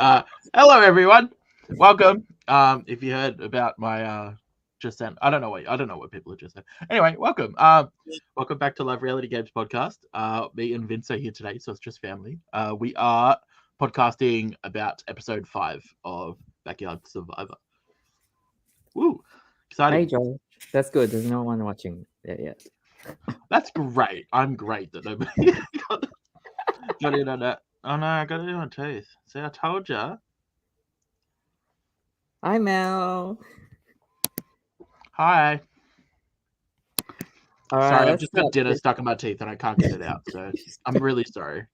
Hello, everyone. Welcome. If you heard about my just then, I don't know what people have just said. Anyway, welcome. Welcome back to Live Reality Games Podcast. Me and Vince are here today, so it's just family. We are podcasting about episode 5 of Backyard Survivor. Woo! Exciting. Hey, Joel. That's good. There's no one watching it yet. That's great. I'm great that nobody got in on that. Oh no, I got it in my teeth. See, I told ya. Hi, Mel. Hi. All Sorry, right, I've just got dinner stuck in my teeth and I can't get it out. So I'm really sorry.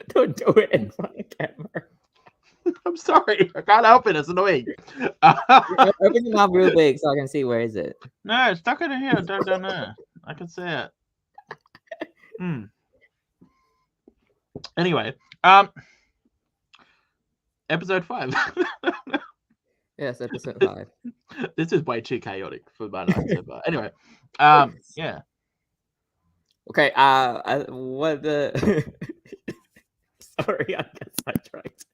Don't do it in front of camera. I'm sorry. I can't help it. It's annoying. Open your mouth real big so I can see where is it. No, it's stuck in here. Down there. I can see it. Anyway, episode 5. Yes, episode 5. This is way too chaotic for my night so far. Anyway, yeah. Okay. What the? Sorry, I got sidetracked.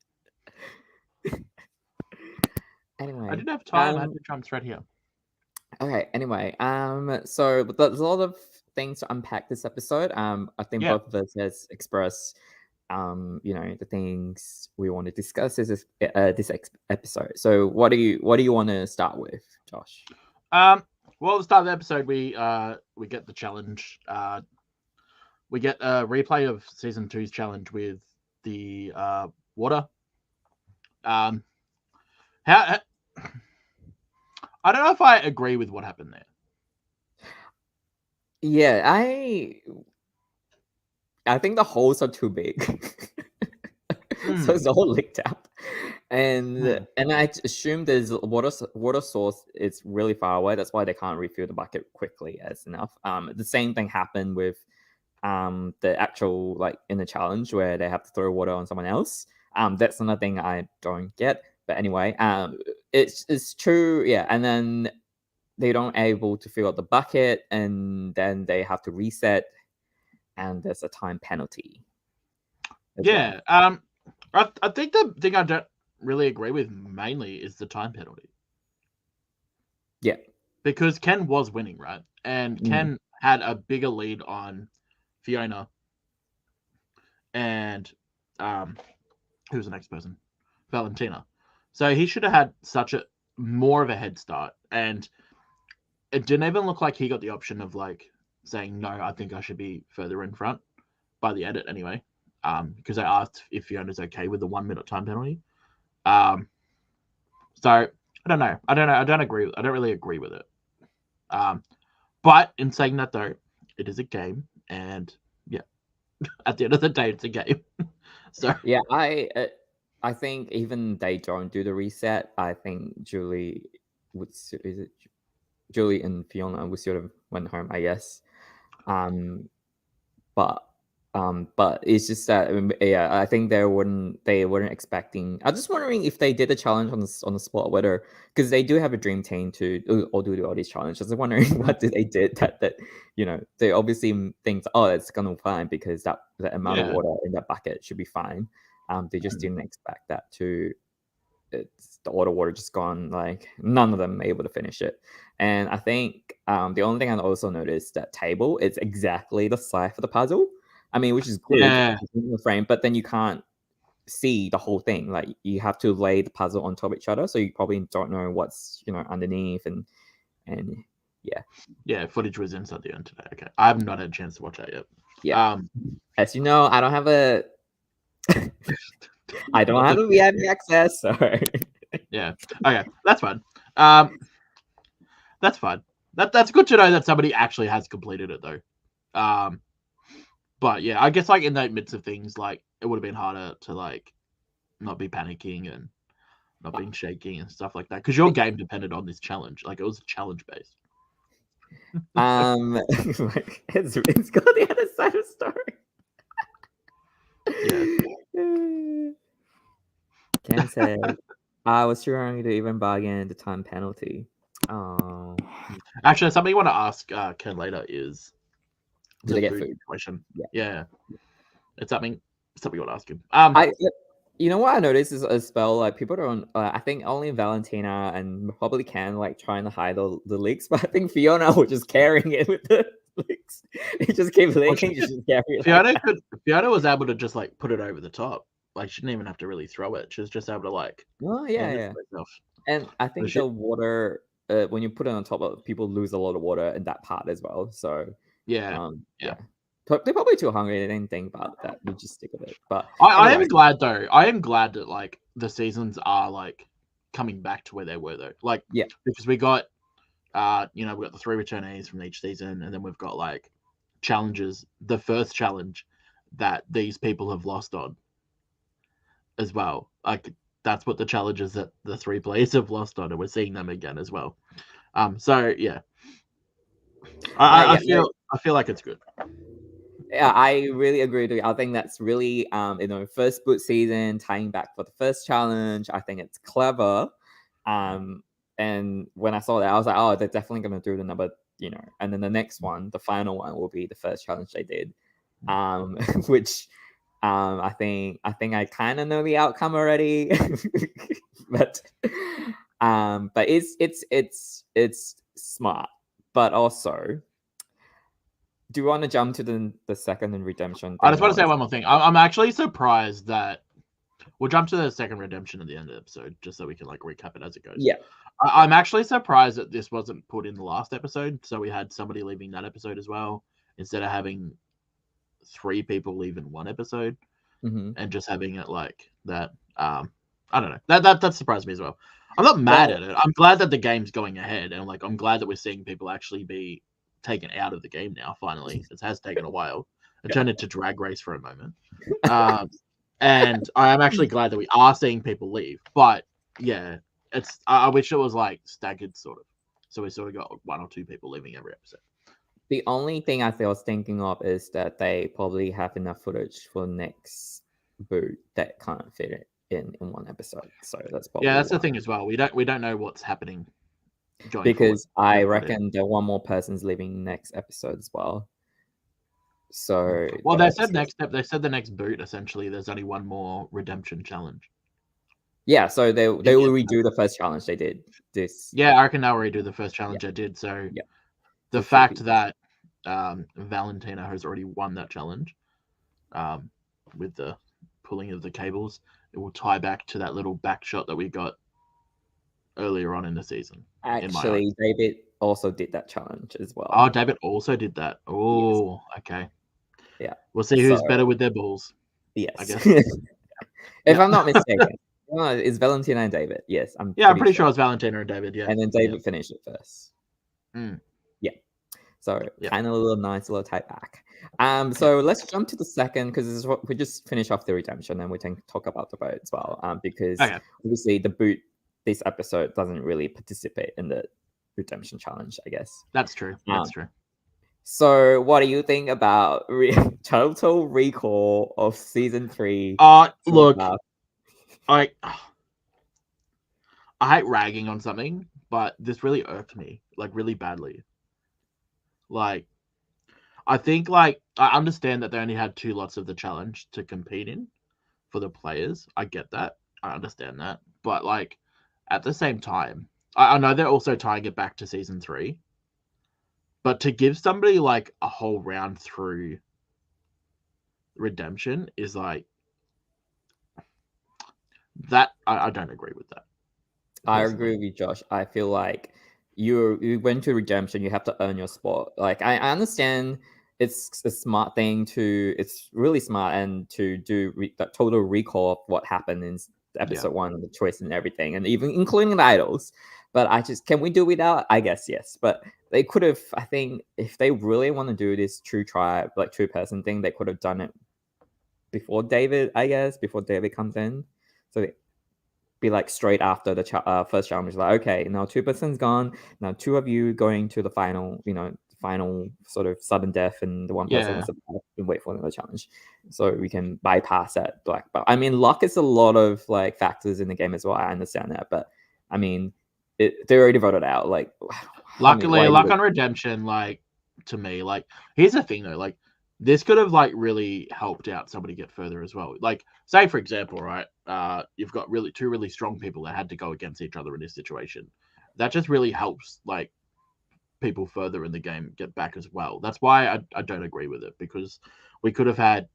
Anyway, I didn't have time. I had to jump straight here. Okay. Anyway, so there's a lot of things to unpack this episode. I think both of us has expressed, the things we want to discuss this episode. So what do you want to start with, Josh? Well, at the start of the episode, we get the challenge. We get a replay of season 2's challenge with the water. How I don't know if I agree with what happened there. Yeah, I think the holes are too big. So it's all licked out. And I assume there's water source is really far away. That's why they can't refill the bucket quickly as enough. The same thing happened with the actual, like, in the challenge where they have to throw water on someone else. That's another thing I don't get. But anyway, it's true, yeah. And then they don't able to fill up the bucket, and then they have to reset, and there's a time penalty. Yeah, well. I think the thing I don't really agree with mainly is the time penalty. Yeah, because Ken was winning, right? And Ken had a bigger lead on Fiona. And who was the next person? Valentina. So he should have had more of a head start. And it didn't even look like he got the option of, like, saying, no, I think I should be further in front, by the edit anyway. Because I asked if Fiona's okay with the 1 minute time penalty. So I don't know. I don't agree. I don't really agree with it. But in saying that, though, it is a game, and yeah, at the end of the day, it's a game. So yeah, I think even they don't do the reset, I think Julie and Fiona would sort of went home, I guess. But it's just that, yeah, I think they weren't expecting. I'm just wondering if they did a challenge on the spot, whether, because they do have a dream team to do all these challenges. I'm wondering what they did that they obviously think, oh, it's gonna be fine because that amount of water in that bucket should be fine. They just didn't expect that all the water just gone. Like, none of them able to finish it. And I think the only thing I also noticed, that table is exactly the size for the puzzle. I mean, which is good in the frame, but then you can't see the whole thing. Like, you have to lay the puzzle on top of each other, so you probably don't know what's underneath, and yeah. Yeah, footage was inside the end today. Okay, I have not had a chance to watch that yet. Yeah. As you know, I don't have a VIP access, so yeah. Okay, that's fine. That's fine. That's good to know that somebody actually has completed it, though. But yeah, I guess, like, in the midst of things, like, it would have been harder to, like, not be panicking and not being shaking and stuff like that, because your game depended on this challenge. Like, it was challenge based. Like, it's got the other side of the story. Yeah. Ken said, I was trying to even bargain the time penalty. Oh. Actually, something you want to ask Ken later is, do they get food? Question. Yeah. It's something you want to ask him. You know what I noticed is as well, like people don't. I think only Valentina and probably Ken like trying to hide the leaks, but I think Fiona was just carrying it with the leaks. It just keep leaking. Just carry it. Fiona was able to just like put it over the top. Like she didn't even have to really throw it. She was just able to like. Oh yeah. And I think the water, when you put it on top of, people lose a lot of water in that part as well. So yeah. They're probably too hungry. They didn't think about that. We just stick with it. But I am glad though. I am glad that like the seasons are like coming back to where they were though. Like because we got we got the 3 returnees from each season, and then we've got like challenges. The first challenge that these people have lost on as well. Like that's what the challenges that the 3 players have lost on, and we're seeing them again as well. So yeah. I feel like it's good. Yeah, I really agree with you. I think that's really, first boot season, tying back for the first challenge. I think it's clever. And when I saw that, I was like, oh, they're definitely going to do the number, and then the next one, the final one, will be the first challenge they did. Which I think I kind of know the outcome already. but it's smart. But also, do you want to jump to the second and redemption thing? I just want to say one more thing. I'm actually surprised that we'll jump to the second redemption at the end of the episode, just so we can like recap it as it goes. Yeah. I'm actually surprised that this wasn't put in the last episode. So we had somebody leaving that episode as well, instead of having 3 people leave in one episode, and just having it like that. I don't know. That surprised me as well. I'm not mad at it. I'm glad that the game's going ahead, and like I'm glad that we're seeing people actually be taken out of the game now. Finally, it has taken a while. It turned into Drag Race for a moment, and I am actually glad that we are seeing people leave. But yeah, it's I wish it was like staggered sort of, so we sort of got 1 or 2 people leaving every episode. The only thing I was thinking of is that they probably have enough footage for next boot that can't fit it in one episode. So that's probably that's the thing as well. We don't know what's happening. Because I reckon that 1 more person's leaving next episode as well. So they said the next boot essentially there's only 1 more redemption challenge. Yeah, so they will redo the first challenge they did. I reckon they'll redo the first challenge they did. So the fact that Valentina has already won that challenge, with the pulling of the cables, it will tie back to that little back shot that we got earlier on in the season. Actually, David also did that challenge as well. Oh, David also did that. Oh, yes. Okay. Yeah. We'll see who's better with their balls. Yes. I guess. If I'm not mistaken. It's Valentina and David. Yes. I'm pretty sure it's Valentina and David. Yeah. And then David finished it first. Yeah. So kind of a little nice little tie back. So let's jump to the second, because this is what we just finish off the redemption, and we can talk about the boat as well. Because obviously the boot this episode doesn't really participate in the redemption challenge, I guess. That's true. That's true. So what do you think about total recall of season 3? Look, I hate ragging on something, but this really irked me, like really badly. Like, I think like I understand that they only had 2 lots of the challenge to compete in for the players. I get that. I understand that. But like at the same time, I know they're also tying it back to season 3, but to give somebody like a whole round through redemption is like that. I don't agree with that. I agree with you, Josh. I feel like you went to redemption, you have to earn your spot. Like I understand it's a smart thing it's really smart and to do that total recall of what happened in episode 1 and the choice and everything, and even including the idols. But can we do without? I guess yes, but they could have. I think if they really want to do this true tribe, like true person thing, they could have done it before David. I guess before David comes in, so be like straight after the first challenge. Like, okay, now 2%'s gone. Now 2 of you going to the final. Final sort of sudden death, and the 1 person was about to wait for another challenge, so we can bypass that black belt. I mean, luck is a lot of like factors in the game as well. I understand that, but I mean, they already voted out. Like, luckily, luck on redemption. Like to me, like here's the thing though. Like this could have like really helped out somebody get further as well. Like, say for example, right? You've got two really strong people that had to go against each other in this situation. That just really helps like people further in the game get back as well. That's why I don't agree with it, because we could have had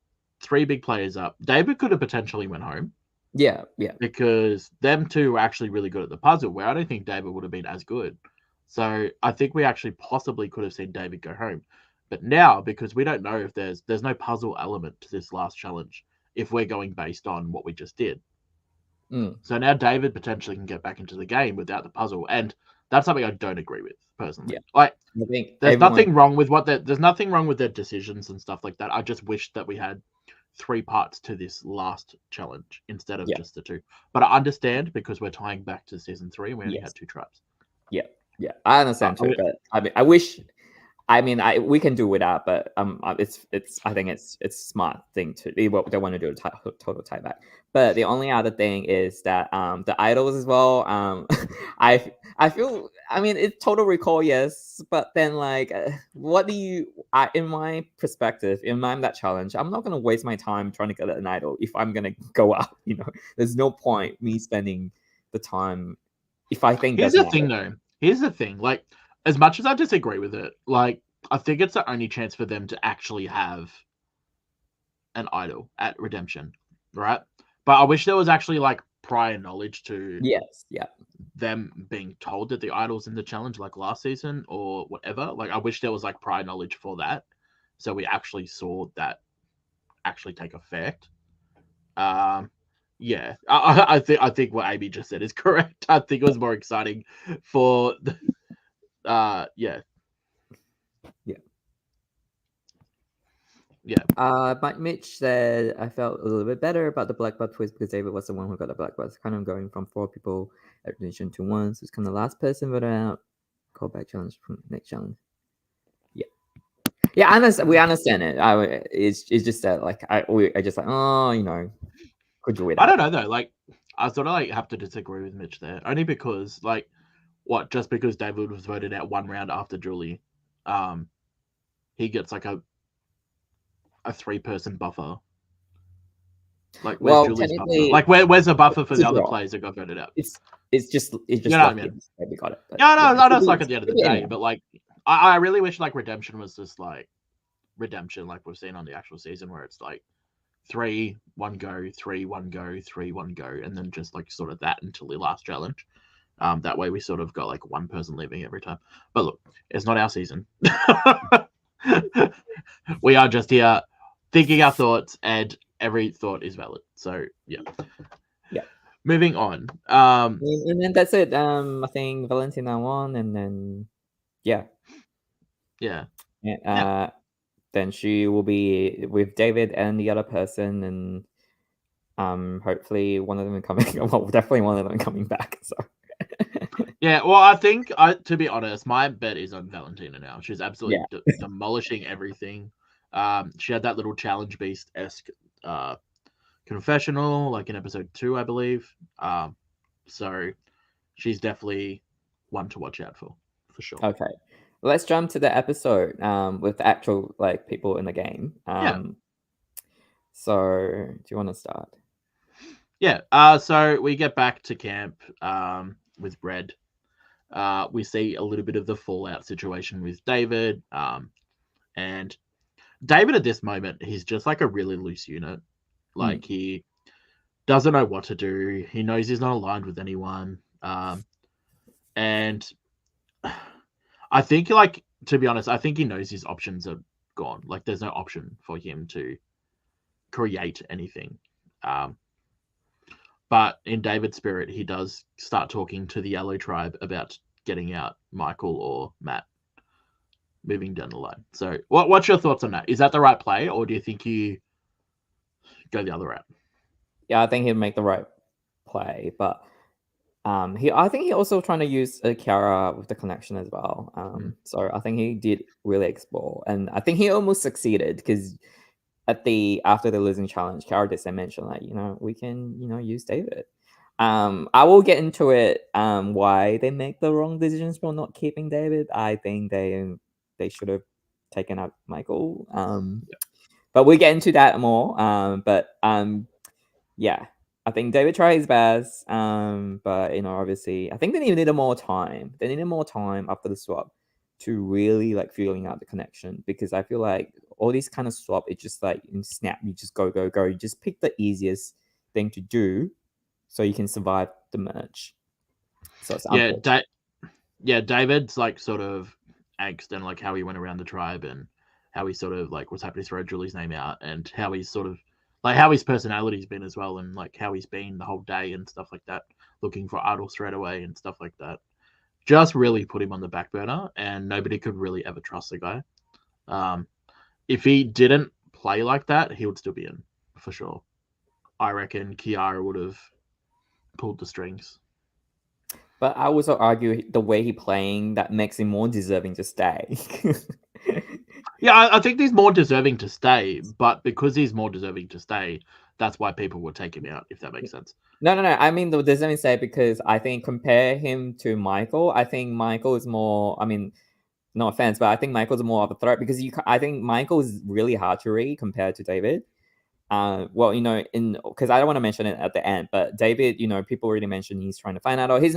3 big players up. David could have potentially went home. Yeah. Because them two were actually really good at the puzzle, where I don't think David would have been as good. So I think we actually possibly could have seen David go home. But now, because we don't know if there's no puzzle element to this last challenge, if we're going based on what we just did. So now David potentially can get back into the game without the puzzle, and that's something I don't agree with personally. Yeah. Like, I think there's nothing wrong with there's nothing wrong with their decisions and stuff like that. I just wish that we had 3 parts to this last challenge instead of just the 2. But I understand, because we're tying back to season 3 and we only had 2 tribes. Yeah, I understand too. But I mean, I wish. I mean, we can do without, but it's I think it's a smart thing to they want to do a total tie back. But the only other thing is that the idols as well. I feel, I mean, it's total recall, yes, but then like, what do you? In my perspective, in that challenge, I'm not gonna waste my time trying to get an idol if I'm gonna go up. You know, there's no point me spending the time if I think. Here's the thing, though. Here's the thing, like, as much as I disagree with it, like, I think it's the only chance for them to actually have an idol at Redemption, right? But I wish there was actually like prior knowledge to them being told that the idol's in the challenge, like last season or whatever. Like, I wish there was like prior knowledge for that, so we actually saw that actually take effect. Yeah, I think what Amy just said is correct. I think it was more exciting for yeah. Mike Mitch said, I felt a little bit better about the black belt twist because David was the one who got the black belt. It's kind of going from 4 people at Redemption to 1. So it's kind of the last person voted out. Callback challenge from next challenge. Yeah, we understand it. It's just that like I just like, oh, you know, could you wait? I don't know though. Like, I sort of like have to disagree with Mitch there, only because like, just because David was voted out 1 round after Julie, he gets like a 3-person buffer. Like, where's Julie's buffer? Like, where's the buffer for the other players that got voted out? It's just you know what I mean? We got it. No, it's like at the end of the day. But like, I really wish like Redemption was just like Redemption, like we've seen on the actual season, where it's like 3, 1 go, 3, 1 go, 3, 1 go, and then just like sort of that until the last challenge. That way we sort of got like 1 person leaving every time. But look, it's not our season. We are just here thinking our thoughts, and every thought is valid. So yeah. Moving on. And then that's it. I think Valentina won, and then then she will be with David and the other person, and hopefully one of them coming. Well, definitely one of them coming back. So. Yeah, well, I think, to be honest, my bet is on Valentina now. She's absolutely demolishing everything. She had that little Challenge Beast-esque confessional, like in episode 2, I believe. So she's definitely one to watch out for sure. Okay, let's jump to the episode with the actual like people in the game. So do you want to start? Yeah. So we get back to camp with Red. We see a little bit of the fallout situation with David. And David at this moment, he's just like a really loose unit. Like, he doesn't know what to do. He knows he's not aligned with anyone. And I think, like, to be honest, I think he knows his options are gone. Like, there's no option for him to create anything. But in David's spirit, he does start talking to the Yellow Tribe about getting out Michael or Matt moving down the line. So what's your thoughts on that? Is that the right play, or do you think you go the other route? Yeah, I think he'll make the right play, but I think he also trying to use Kiara with the connection as well. So I think he did really explore, and I think he almost succeeded, because after the losing challenge, Kiara did mention like, we can use David. I will get into it. Why they make the wrong decisions for not keeping David. I think they should have taken out Michael. but we'll get into that more. Yeah, I think David tried his best. But obviously, I think they needed more time. They needed more time after the swap to really like feeling out the connection, because I feel like all these kind of swap, it's just like in snap, you just go go go. You just pick the easiest thing to do so you can survive the merge. So it's unfortunate. David's like sort of angst and like how he went around the tribe and how he sort of like was happy to throw Julie's name out and how he's sort of like how his personality's been as well and like how he's been the whole day and stuff like that, looking for idol straight away and stuff like that. Just really put him on the back burner and nobody could really ever trust the guy. If he didn't play like that, he would still be in for sure. I reckon Kiara would have pulled the strings. But I also argue the way he playing that makes him more deserving to stay. Yeah, I think he's more deserving to stay, but because he's more deserving to stay, that's why people would take him out, if that makes sense. No. I mean, the deserving stay because I think compare him to Michael. I think Michael is more. I mean, no offense, but I think Michael's more of a threat because I think Michael is really hard to read compared to David. Well, because I don't want to mention it at the end, but David, people already mentioned he's trying to find out, or he's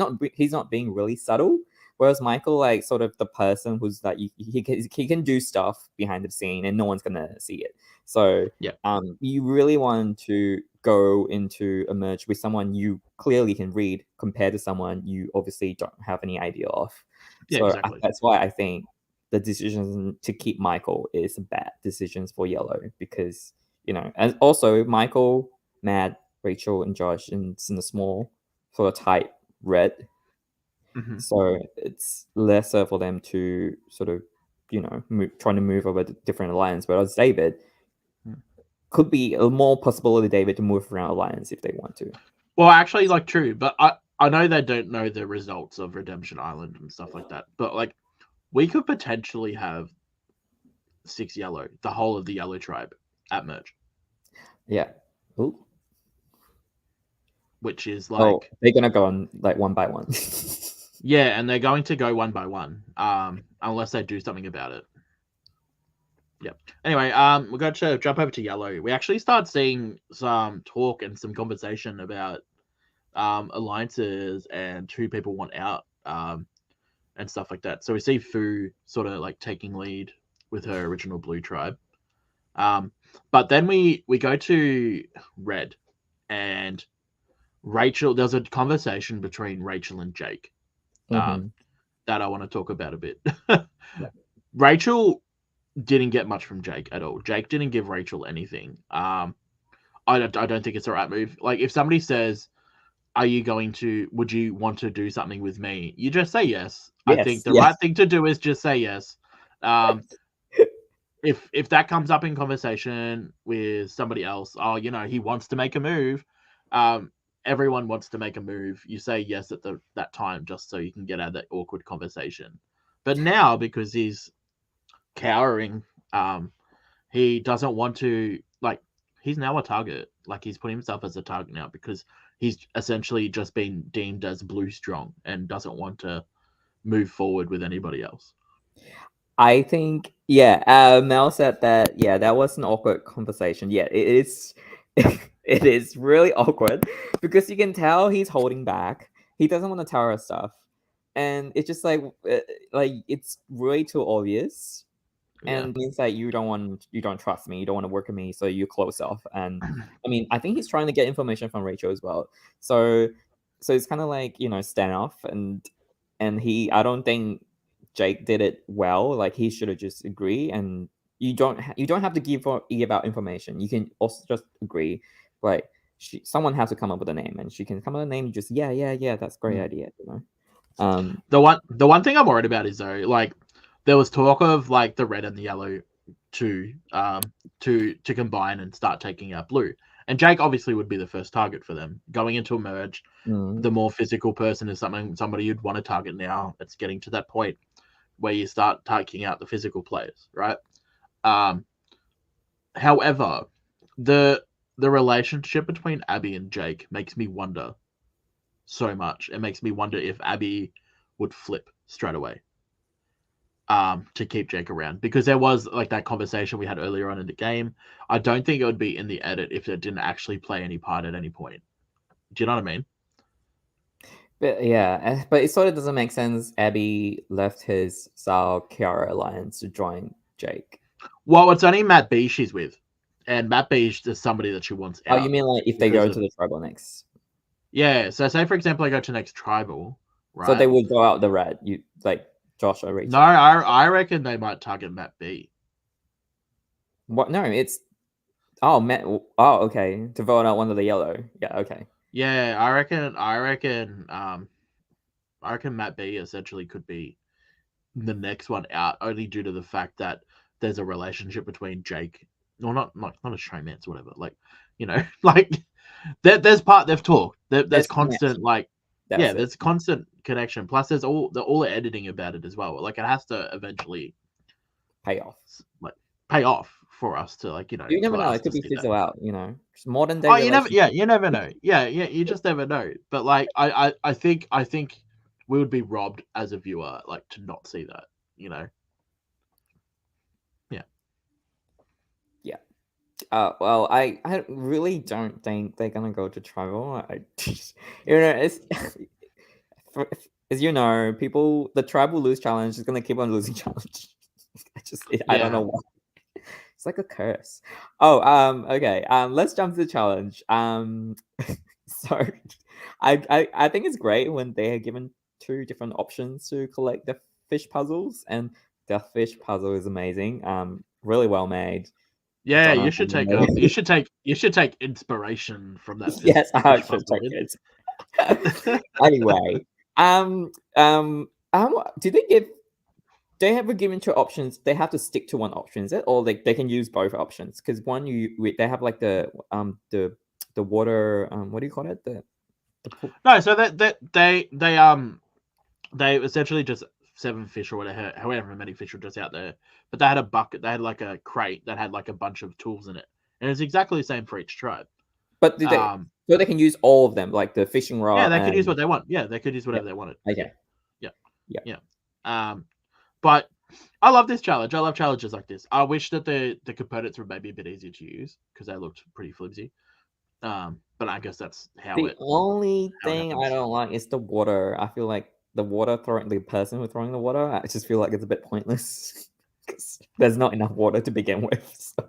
not being really subtle. Whereas Michael, like, sort of the person who's like, he can do stuff behind the scene and no one's gonna see it. So, yeah, you really want to go into a merge with someone you clearly can read compared to someone you obviously don't have any idea of. Yeah, So exactly. that's why I think the decision to keep Michael is bad decisions for Yellow because. And also Michael, Matt, Rachel, and Josh in the small sort of tight red. Mm-hmm. So it's lesser for them to sort of, trying to move over to different alliance. Whereas David could be a more possibility David to move around alliance if they want to. Well, actually, like true, but I know they don't know the results of Redemption Island and stuff like that. But like, we could potentially have 6 yellow, the whole of the yellow tribe at merge. Yeah. Ooh. Which is like they're gonna go on like one by one. Yeah, and they're going to go one by one, unless they do something about it. Yep. Anyway, we're going to jump over to yellow. We actually start seeing some talk and some conversation about alliances and who people want out, and stuff like that. So we see Fu sort of like taking lead with her original blue tribe. But then we go to red, and Rachel. There's a conversation between Rachel and Jake. That I want to talk about a bit. Yeah. Rachel didn't get much from Jake at all. Jake didn't give Rachel anything. I don't think it's the right move. Like if somebody says, would you want to do something with me? You just say yes. I think the right thing to do is just say yes. If that comes up in conversation with somebody else, he wants to make a move. Everyone wants to make a move. You say yes at that time just so you can get out of that awkward conversation. But now, because he's cowering, he doesn't want to, like, he's now a target. Like, he's put himself as a target now because he's essentially just been deemed as blue strong and doesn't want to move forward with anybody else. I think, Mel said that, that was an awkward conversation. Yeah, it is. It is really awkward because you can tell he's holding back. He doesn't want to tell her stuff, and it's just like it's really too obvious. Yeah. And means that you don't trust me, you don't want to work with me, so you close off. And I mean, I think he's trying to get information from Rachel as well. So it's kind of like stand off, and I don't think Jake did it well. Like he should have just agree, and you don't have to give out information. You can also just agree. Like someone has to come up with a name, and she can come up with a name. You just that's a great idea. The one thing I'm worried about is though, like there was talk of like the red and the yellow to combine and start taking out blue, and Jake obviously would be the first target for them going into a merge. The more physical person is somebody you'd want to target now. It's getting to that point where you start taking out the physical players, right? However, the relationship between Abby and Jake makes me wonder so much. It makes me wonder if Abby would flip straight away. to keep Jake around, because there was like that conversation we had earlier on in the game. I don't think it would be in the edit if it didn't actually play any part at any point. Do you know what I mean? But yeah, but it sort of doesn't make sense. Abby left his Sal Kiara alliance to join Jake. Well, it's only Matt B she's with, and Matt B is somebody that she wants Oh, out. you mean like if they go to the tribal next? Yeah. So say for example, I go to next tribal, right? So they would go out the red. You like Josh or Rachel? No, I reckon they might target Matt B. What? No, it's Matt. Oh, okay. To vote out one of the yellow. Yeah, okay. Yeah, I reckon Matt B essentially could be the next one out, only due to the fact that there's a relationship between Jake, or not a showmance, whatever. Like, like there's part they've talked. There's constant connection. Like, there's constant connection. Plus, there's all the editing about it as well. Like, it has to eventually pay off for us to You never know. It could be fizzle out. Just modern day. Oh, you never know. Yeah, you just never know. But like, I think we would be robbed as a viewer, like, to not see that. Yeah. Well, I really don't think they're gonna go to tribal. It's as you know, people, the tribal lose challenge is gonna keep on losing challenge. I don't know why. It's like a curse. Okay. Let's jump to the challenge. So I think it's great when they are given 2 different options to collect the fish puzzles, and the fish puzzle is amazing. Really well made. Yeah, you should take inspiration from that. Yes, I should take it. Anyway, do they give? They have given 2 options. They have to stick to one option, is it, or they can use both options? Because one they have like the water, what do you call it? No, so they essentially just 7 fish or whatever, however many fish were just out there, but they had a bucket. They had like a crate that had like a bunch of tools in it, and it's exactly the same for each tribe. But so they can use all of them, like the fishing rod. Yeah, they could use what they want. Yeah, they could use whatever they wanted. Okay. Yeah. But I love this challenge. I love challenges like this. I wish that the components were maybe a bit easier to use, because they looked pretty flimsy. But I guess that's how the only thing I don't like is the water. I feel like the person who's throwing the water, I just feel like it's a bit pointless because there's not enough water to begin with. So.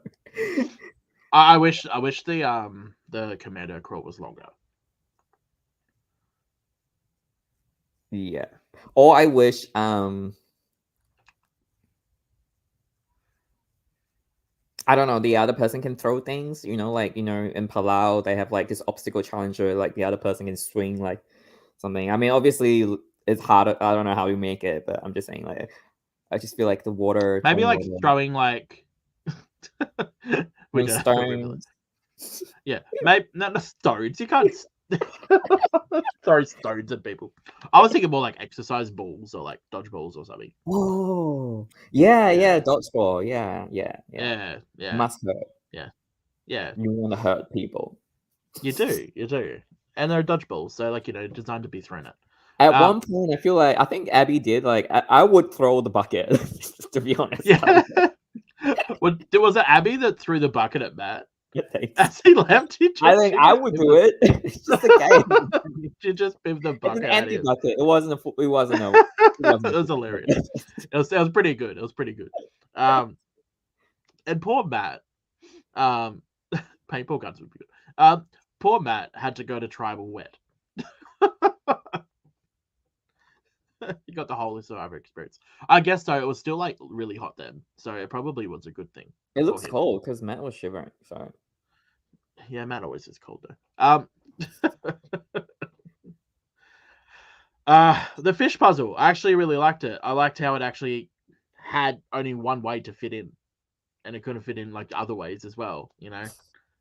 I wish the commando crawl was longer. Yeah. Or I wish I don't know, the other person can throw things, in Palau they have like this obstacle challenger, like the other person can swing like something. I mean, obviously it's harder. I don't know how we make it, but I'm just saying, like, I just feel like the water. Maybe like throwing like stones. Yeah, maybe not stones. You can't throw stones at people. I was thinking more like exercise balls or like dodgeballs or something. Oh, yeah, dodgeball. Yeah. Must hurt. Yeah. You want to hurt people. You do. And they're dodgeballs, so like, designed to be thrown at. At one point, I think Abby did, like, I would throw the bucket, to be honest. Yeah. Was it Abby that threw the bucket at Matt? Yeah, as he left, I think I would do it. It's just a game. You just biff the bucket. It's an empty bucket. It wasn't a. It was hilarious. It was pretty good. And poor Matt. Paintball guns would be good. Poor Matt had to go to tribal wet. He got the whole survivor experience. I guess so. It was still like really hot then, so it probably was a good thing. It looks cold because Matt was shivering. So yeah, Matt always is cold though. The fish puzzle, I actually really liked it. I liked how it actually had only one way to fit in, and it couldn't fit in like other ways as well.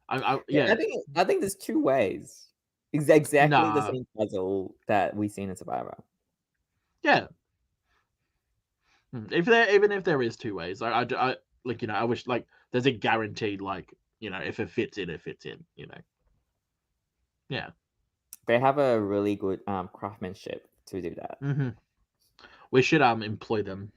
I think there's 2 ways. Exactly the same puzzle that we seen in Survivor. Yeah. Even if there is 2 ways, I I wish like there's a guaranteed, like, if it fits in, it fits in. Yeah. They have a really good craftsmanship to do that. Mm-hmm. We should employ them.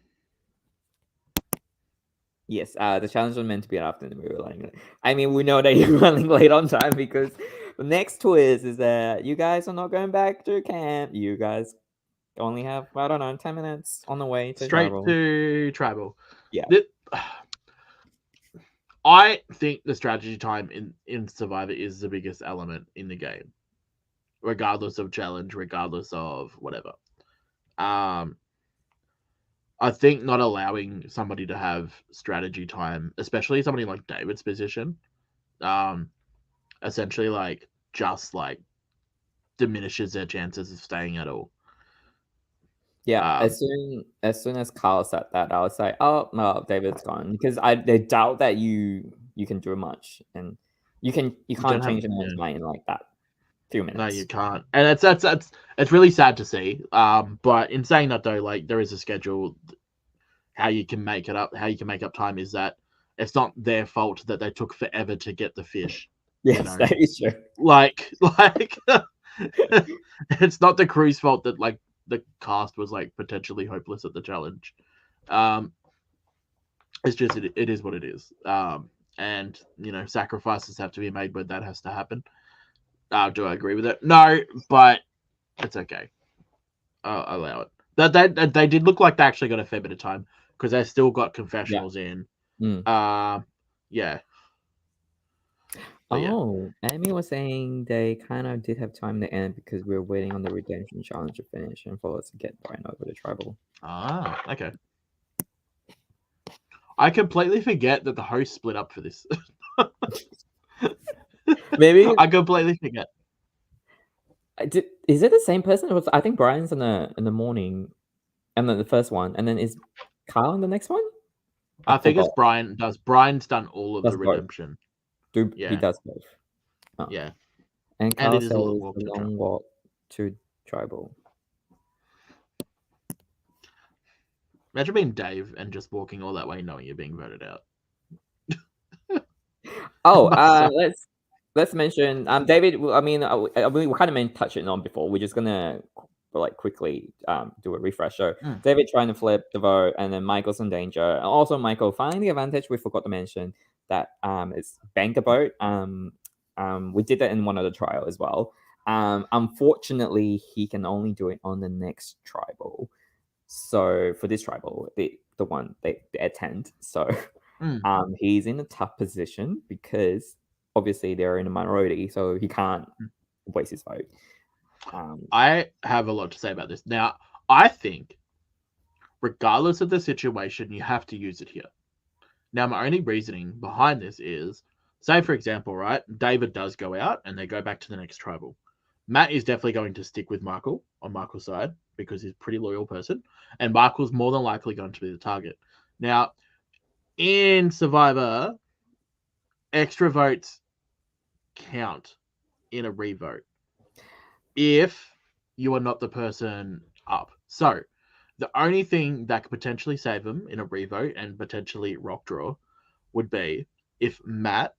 Yes, the challenge was meant to be an afternoon. We were running late. I mean, we know that you're running late on time because the next twist is that you guys are not going back to camp. You guys only have, I don't know, 10 minutes on the way to Straight travel. to tribal. Yeah. I think the strategy time in Survivor is the biggest element in the game, regardless of challenge, regardless of whatever. I think not allowing somebody to have strategy time, especially somebody like David's position, essentially like just like diminishes their chances of staying at all. Yeah, as soon as Carl said that, I was like, "Oh no, David's gone," because they doubt that you can do much, and you don't can't have change anyone's mind in like that few no, you minutes. can't, and it's really sad to see. But in saying that though, like there is a schedule. How you can make it up, how you can make up time is that it's not their fault that they took forever to get the fish. Yes, You know, that is true. like it's not the crew's fault that like the cast was like potentially hopeless at the challenge. Um, it's just it is what it is. And sacrifices have to be made when that has to happen. Do I agree with it? No, but it's okay. I'll allow it. They did look like they actually got a fair bit of time because they still got confessionals in. Yeah. But yeah. Oh, Amy was saying they kind of did have time to end because we were waiting on the redemption challenge to finish and for us to get Brian over the tribal. Okay. I completely forget that the host split up for this. Maybe I completely forget. Is it the same person? It was, I think Brian's in the morning, and then the first one, and then is Carl in the next one? I think forgot. it's Brian. Brian's done all of Does the both. redemption. He Yeah. does both. Oh. Yeah. And And Carl it says is a the long walk to long walk to tribal. Imagine being Dave and just walking all that way knowing you're being voted out. Oh, Must let's mention David. I mean, we kind of touched it on before. We're just gonna like quickly do a refresh. So David trying to flip the vote, and then Michael's in danger. And also, Michael finding the advantage. We forgot to mention that it's bank a vote. We did that in one other trial as well. Unfortunately, he can only do it on the next tribal. So for this tribal, the one they attend. So he's in a tough position because obviously they're in a minority, so he can't waste his vote. I have a lot to say about this. Now, I think, regardless of the situation, you have to use it here. Now, my only reasoning behind this is, say, for example, right, David does go out and they go back to the next tribal. Matt is definitely going to stick with Michael on Michael's side because he's a pretty loyal person, and Michael's more than likely going to be the target. Now, in Survivor, extra votes count in a revote if you are not the person up. So, the only thing that could potentially save him in a revote and potentially rock draw would be if Matt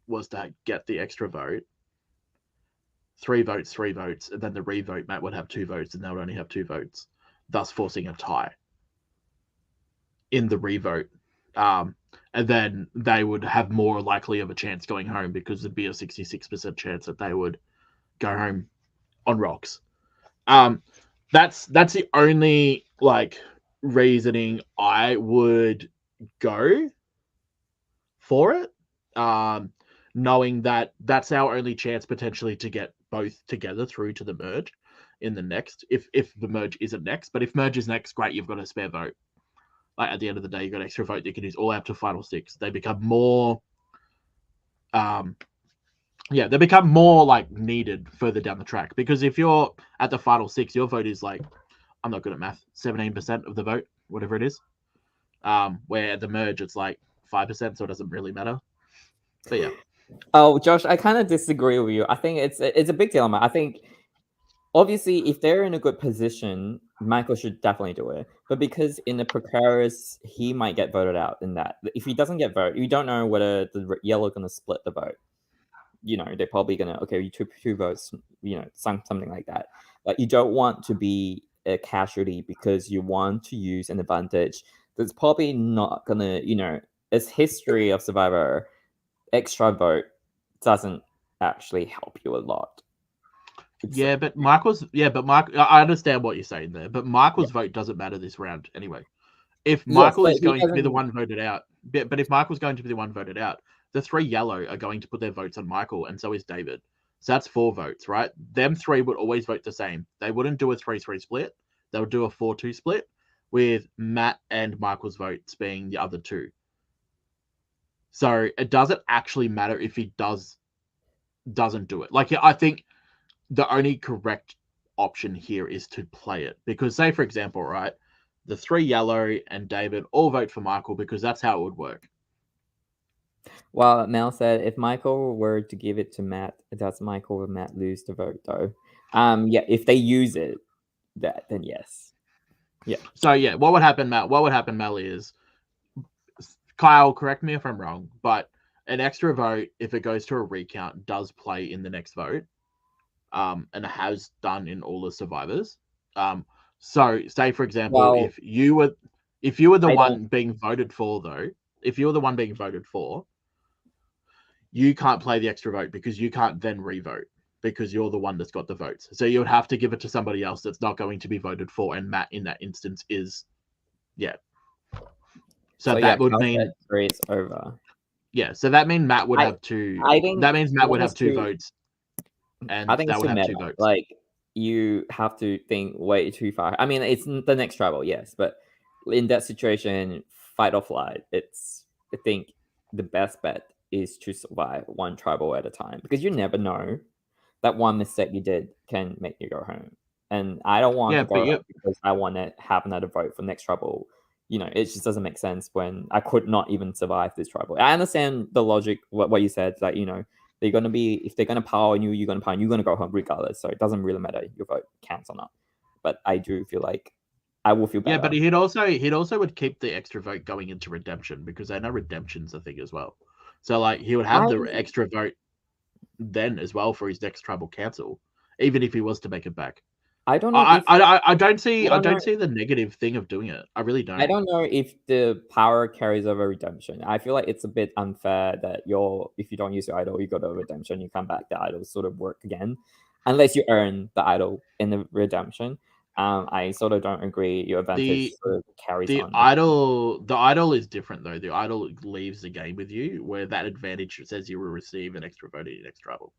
was to get the extra vote, 3 votes, and then the revote, Matt would have 2 votes, and they would only have 2 votes, thus forcing a tie in the revote. And then they would have more likely of a chance going home because there'd be a 66% chance that they would go home on rocks. That's the only like reasoning I would go for it. Knowing that that's our only chance potentially to get both together through to the merge in the next, if the merge isn't next. But if merge is next, great, you've got a spare vote. Like at the end of the day, you've got extra vote you can use all out to final 6. They become more they become more like needed further down the track, because if you're at the final 6, your vote is like, I'm not good at math, 17% of the vote, whatever it is. Where at the merge it's like 5%, so it doesn't really matter. But yeah. Oh, Josh, I kind of disagree with you. I think it's a big dilemma. I think obviously if they're in a good position, Michael should definitely do it. But because in the precarious, he might get voted out in that. If he doesn't get voted, you don't know whether the yellow going to split the vote. They're probably gonna, okay, you took 2 votes, something like that. Like, you don't want to be a casualty because you want to use an advantage that's probably not gonna, as history of Survivor, extra vote doesn't actually help you a lot. But Mark, I understand what you're saying there, but Michael's vote doesn't matter this round anyway. If Michael is going to be the one voted out, but if Michael's going to be the one voted out, the 3 yellow are going to put their votes on Michael, and so is David. So that's 4 votes, right? Them 3 would always vote the same. They wouldn't do a 3-3 split. They would do a 4-2 split, with Matt and Michael's votes being the other 2. So it doesn't actually matter if he doesn't do it. Like, I think the only correct option here is to play it, because say, for example, right, the 3 yellow and David all vote for Michael because that's how it would work. Well, Mel said if Michael were to give it to Matt, does Michael or Matt lose the vote though? Yeah, if they use it, then yes. Yeah. So yeah, what would happen, Matt? What would happen, Mel, is Kyle, correct me if I'm wrong, but an extra vote, if it goes to a recount, does play in the next vote. And it has done in all the survivors. So say, for example, if you were the one being voted for, though, if you were the one being voted for, you can't play the extra vote because you can't then re-vote because you're the one that's got the votes. So you would have to give it to somebody else that's not going to be voted for, and Matt in that instance is, So that would mean it's over. Yeah, so that means Matt would have 2. That means Matt would have 2 votes, and I think that would have 2 votes. Like, you have to think way too far. I mean, it's the next tribal, yes, but in that situation, fight or flight, I think the best bet is to survive one tribal at a time, because you never know that one mistake you did can make you go home. And I don't want to go home because I want to have another vote for next tribal. It just doesn't make sense when I could not even survive this tribal. I understand the logic, what you said, like, they're going to be, if they're going to power on you, you're going to power, and you're going to go home regardless. So it doesn't really matter your vote counts or not. But I do feel like I will feel better. Yeah, but he'd also would keep the extra vote going into redemption, because I know redemption's a thing as well. So like, he would have the extra vote then as well for his next tribal cancel, even if he was to make it back. I don't know. I don't see the negative thing of doing it. I really don't. I don't know if the power carries over redemption. I feel like it's a bit unfair that if you don't use your idol, you go to redemption, you come back, the idols sort of work again, unless you earn the idol in the redemption. I sort of don't agree. Your advantage sort of carries on. The idol is different though. The idol leaves the game with you, where that advantage says you will receive an extra vote in your next tribal.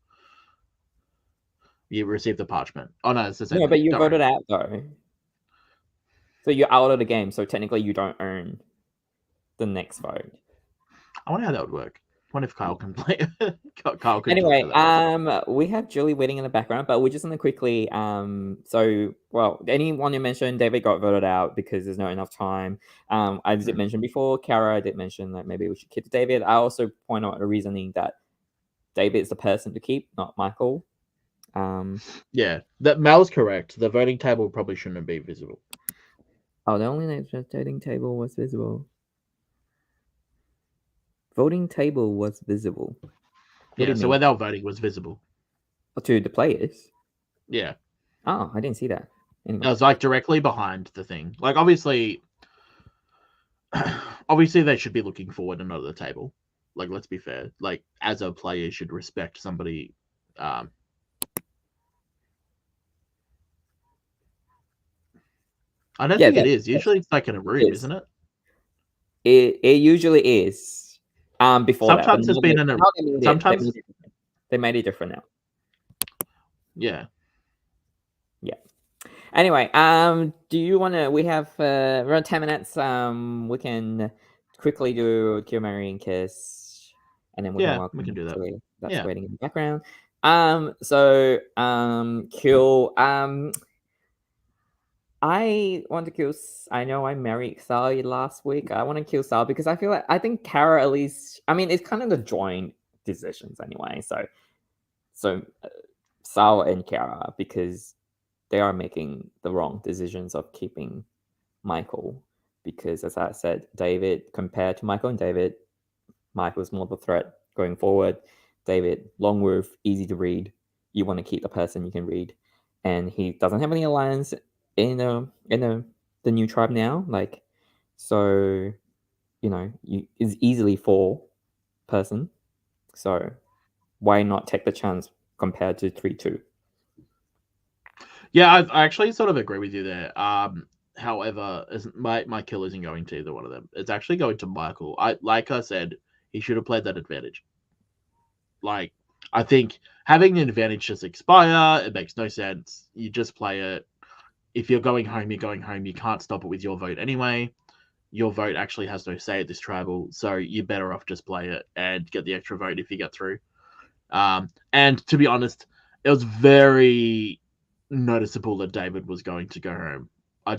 You receive the parchment. Oh no, it's the same. Yeah, but you voted out though. So you're out of the game. So technically, you don't earn the next vote. I wonder how that would work. I wonder if Kyle can play. Kyle can. Anyway, we have Julie waiting in the background, but we're just gonna quickly. Anyone you mentioned, David got voted out because there's not enough time. I did mention before, Kara did mention that maybe we should keep David. I also point out the reasoning that David is the person to keep, not Michael. That Mel's correct. The voting table probably shouldn't be visible. Oh, the only voting table was visible. Voting table was visible. So where they were voting was visible. To the players? Yeah. Oh, I didn't see that. Anyway. It was like directly behind the thing. Like, obviously they should be looking forward and not at the table. Like, let's be fair. Like, as a player, you should respect somebody. I don't think it is. Usually it's like in a room, isn't it? It usually is. Before sometimes it's been in a. Sometimes they made it different now. Yeah. Yeah. Anyway, do you want to? We have around 10 minutes. We can quickly do Kill, Marry, and Kiss, and then we can do that. That's waiting in the background. Kill. I want to kill. I know I married Sal last week. I want to kill Sal because I think Kara, at least. I mean, it's kind of the joint decisions anyway. So Sal and Kara, because they are making the wrong decisions of keeping Michael. Because as I said, David, compared to Michael and David, Michael's more the threat going forward. David, long roof, easy to read. You want to keep the person you can read, and he doesn't have any alliance in the new tribe now, so is easily 4-person. So why not take the chance compared to 3-2? Yeah, I actually sort of agree with you there. However, my kill isn't going to either one of them. It's actually going to Michael. Like I said, he should have played that advantage. Like, I think having the advantage just expire, it makes no sense. You just play it. If you're going home, you're going home. You can't stop it with your vote anyway. Your vote actually has no say at this tribal, so you're better off just play it and get the extra vote if you get through. And to be honest, it was very noticeable that David was going to go home. I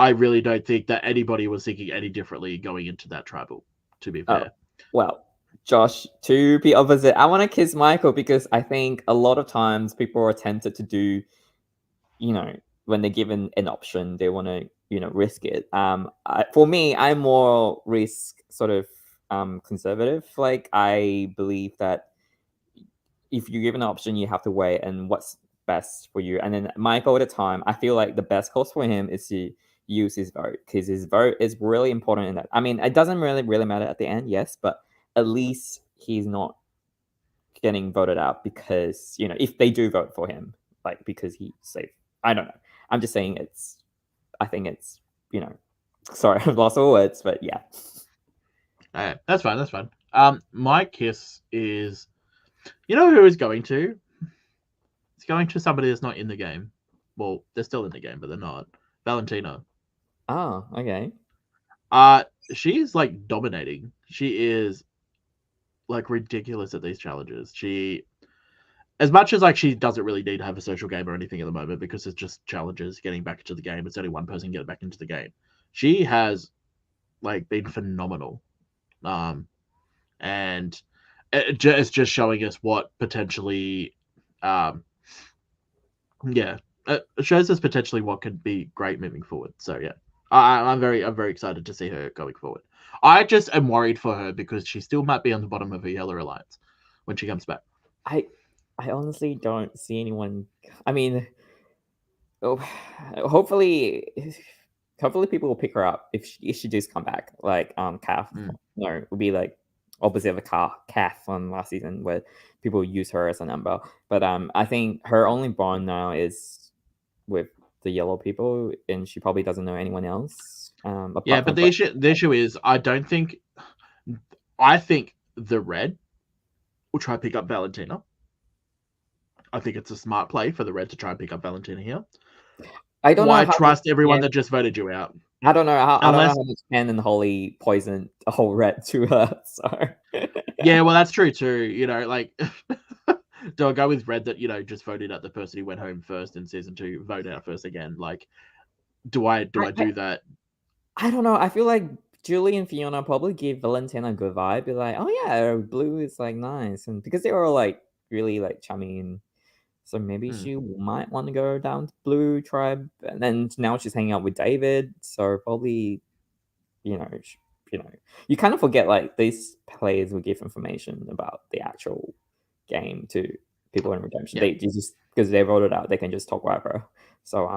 really don't think that anybody was thinking any differently going into that tribal, to be fair. Well, Josh, to be opposite, I want to kiss Michael because I think a lot of times people are tempted to do, when they're given an option, they want to, risk it. For me, I'm more risk sort of conservative. Like, I believe that if you're given an option, you have to weigh and what's best for you. And then Michael, at the time, I feel like the best course for him is to use his vote because his vote is really important in that. I mean, it doesn't really matter at the end, yes, but at least he's not getting voted out because if they do vote for him, like because he's safe. I don't know. I'm just saying I think it's sorry, I've lost all words, but yeah. That's fine. My kiss is, who is going to? It's going to somebody that's not in the game. Well, they're still in the game, but they're not. Valentina. Oh, okay. She is like dominating. She is like ridiculous at these challenges. As much as like she doesn't really need to have a social game or anything at the moment because it's just challenges getting back into the game. It's only one person getting back into the game. She has like been phenomenal, and it's just showing us what potentially, it shows us potentially what could be great moving forward. So yeah, I'm very excited to see her going forward. I just am worried for her because she still might be on the bottom of her yellow alliance when she comes back. I honestly don't see anyone. I mean, hopefully people will pick her up if she does come back. Like Kath, no, it would be like opposite of a Kath from last season where people use her as a number. But I think her only bond now is with the yellow people, and she probably doesn't know anyone else. Yeah, but the issue is I think the red will try to pick up Valentina. I think it's a smart play for the red to try and pick up Valentina here. I don't know. Why trust everyone that just voted you out? I don't know how much Ken and Holly poisoned the whole red to her. So yeah, well, that's true too. Like do I go with red that just voted out the person who went home first in season 2, vote out first again? Like, do I do that? I don't know. I feel like Julie and Fiona probably give Valentina a good vibe. Be like, oh yeah, blue is like nice, and because they were like really like charming. So maybe she might want to go down to Blue Tribe, and then now she's hanging out with David. So probably, you kind of forget like these players will give information about the actual game to people in Redemption. They just because they voted out, they can just talk about her. So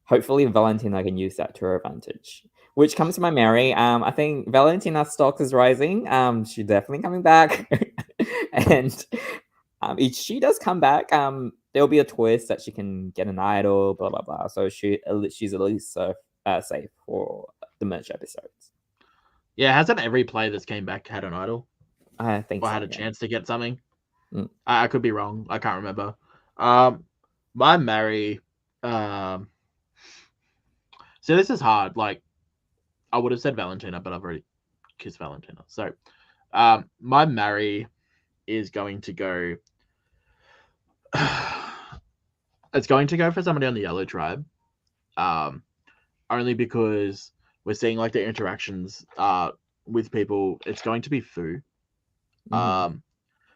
hopefully Valentina can use that to her advantage. Which comes to my Mary. I think Valentina's stock is rising. She's definitely coming back, and. If she does come back, there'll be a twist that she can get an idol, blah blah blah. So she's at least safe for the merch episodes. Yeah, hasn't every player that's came back had an idol? I think or had a chance to get something. I could be wrong. I can't remember. My Mary. So this is hard. Like, I would have said Valentina, but I've already kissed Valentina. So, my Mary is going to go. It's going to go for somebody on the yellow tribe, only because we're seeing like the interactions with people. It's going to be Fu.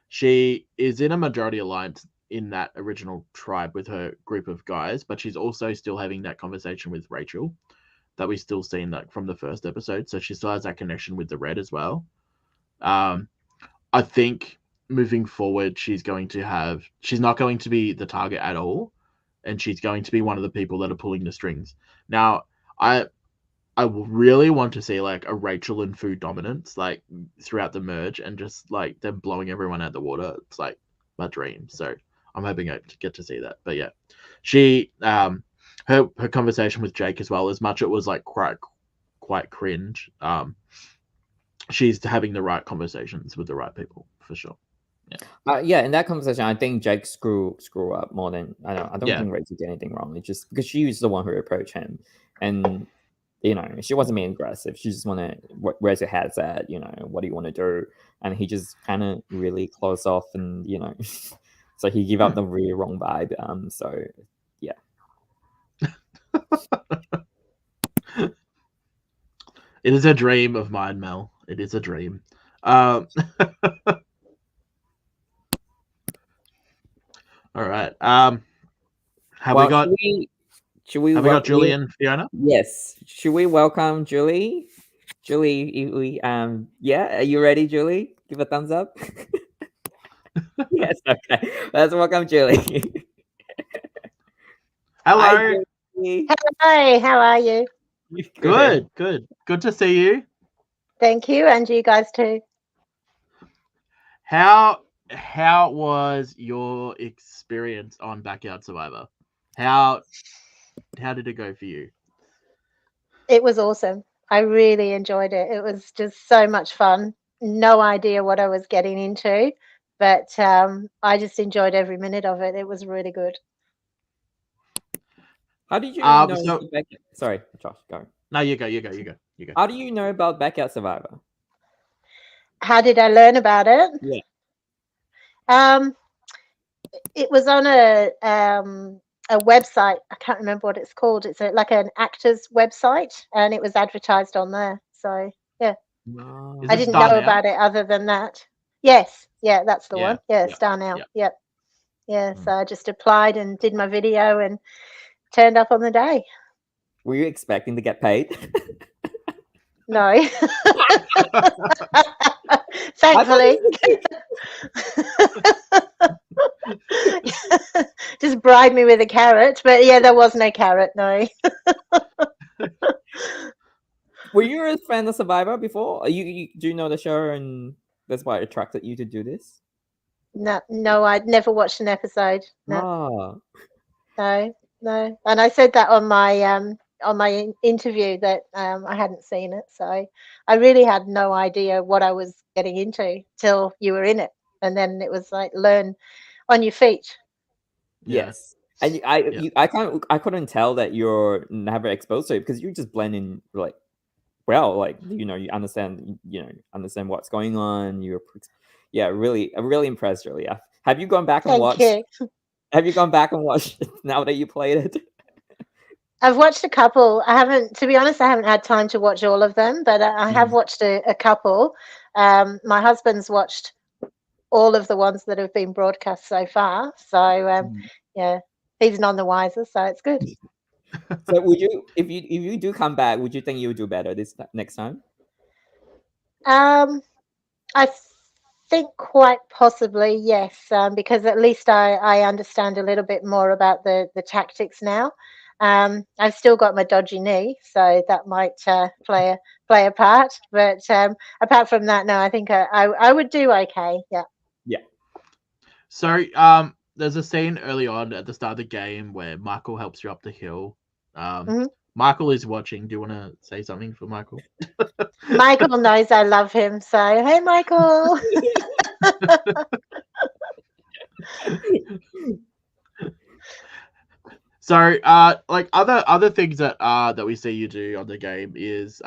She is in a majority alliance in that original tribe with her group of guys, but she's also still having that conversation with Rachel that we still seen that from the first episode. So she still has that connection with the red as well. I think moving forward, she's not going to be the target at all, and she's going to be one of the people that are pulling the strings. Now, I really want to see like a Rachel and Food dominance like throughout the merge and just like them blowing everyone out the water. It's like my dream. So I'm hoping I get to see that. But yeah, she her conversation with Jake as well. As much it was like quite cringe. She's having the right conversations with the right people for sure. Yeah, in that conversation, I think Jake screw up more than I know. I don't Yeah. think Rachel did anything wrong. It's just because she was the one who approached him, and she wasn't being aggressive. She just wanted where's your head's at. What do you want to do? And he just kind of really closed off, and so he gave out the really wrong vibe. So yeah. It is a dream of mine, Mel. It is a dream. All right. Have we got Julie and Fiona? Yes. Should we welcome Julie? Julie, yeah. Are you ready, Julie? Give a thumbs up. Yes. Okay. Let's welcome Julie. Hello. Hi, Julie. Hi. How are you? Good. Good to see you. Thank you, and you guys too. How was your experience on Backyard Survivor? How did it go for you? It was awesome. I really enjoyed it. It was just so much fun. No idea what I was getting into, but I just enjoyed every minute of it. It was really good. How did you know? Sorry, Josh, go. No, you go. How do you know about Backyard Survivor? How did I learn about it? Yeah. It was on a website. I can't remember what it's called. It's like an actor's website, and it was advertised on there. So yeah, I didn't know about it other than that. Yes, yeah, that's the one. Yeah, Star Now. Yep. Yeah. So I just applied and did my video and turned up on the day. Were you expecting to get paid? No. Thankfully. Just bribe me with a carrot. But yeah, there was no carrot, no. Were you a fan of Survivor before? You do know the show and that's why it attracted you to do this? No, I'd never watched an episode. No. No. And I said that on my interview that I hadn't seen it, so I really had no idea what I was getting into till you were in it, and then it was like learn on your feet. Yes, and I couldn't tell that you're never exposed to it because you just blend in like you understand what's going on. I'm really impressed, really. Have you gone back and watched? Have you gone back and watched now that you played it? I've watched a couple. To be honest, I haven't had time to watch all of them, but I have watched a couple. My husband's watched all of the ones that have been broadcast so far. So yeah, he's none the wiser, so it's good. So would you, if you do come back, would you think you would do better this next time? I think quite possibly, yes, because at least I understand a little bit more about the tactics now. I've still got my dodgy knee, so that might play a part. But apart from that, no, I think I would do okay. Yeah. Yeah. So there's a scene early on at the start of the game where Michael helps you up the hill. Michael is watching. Do you want to say something for Michael? Michael knows I love him, so hey, Michael. So, like other things that we see you do on the game is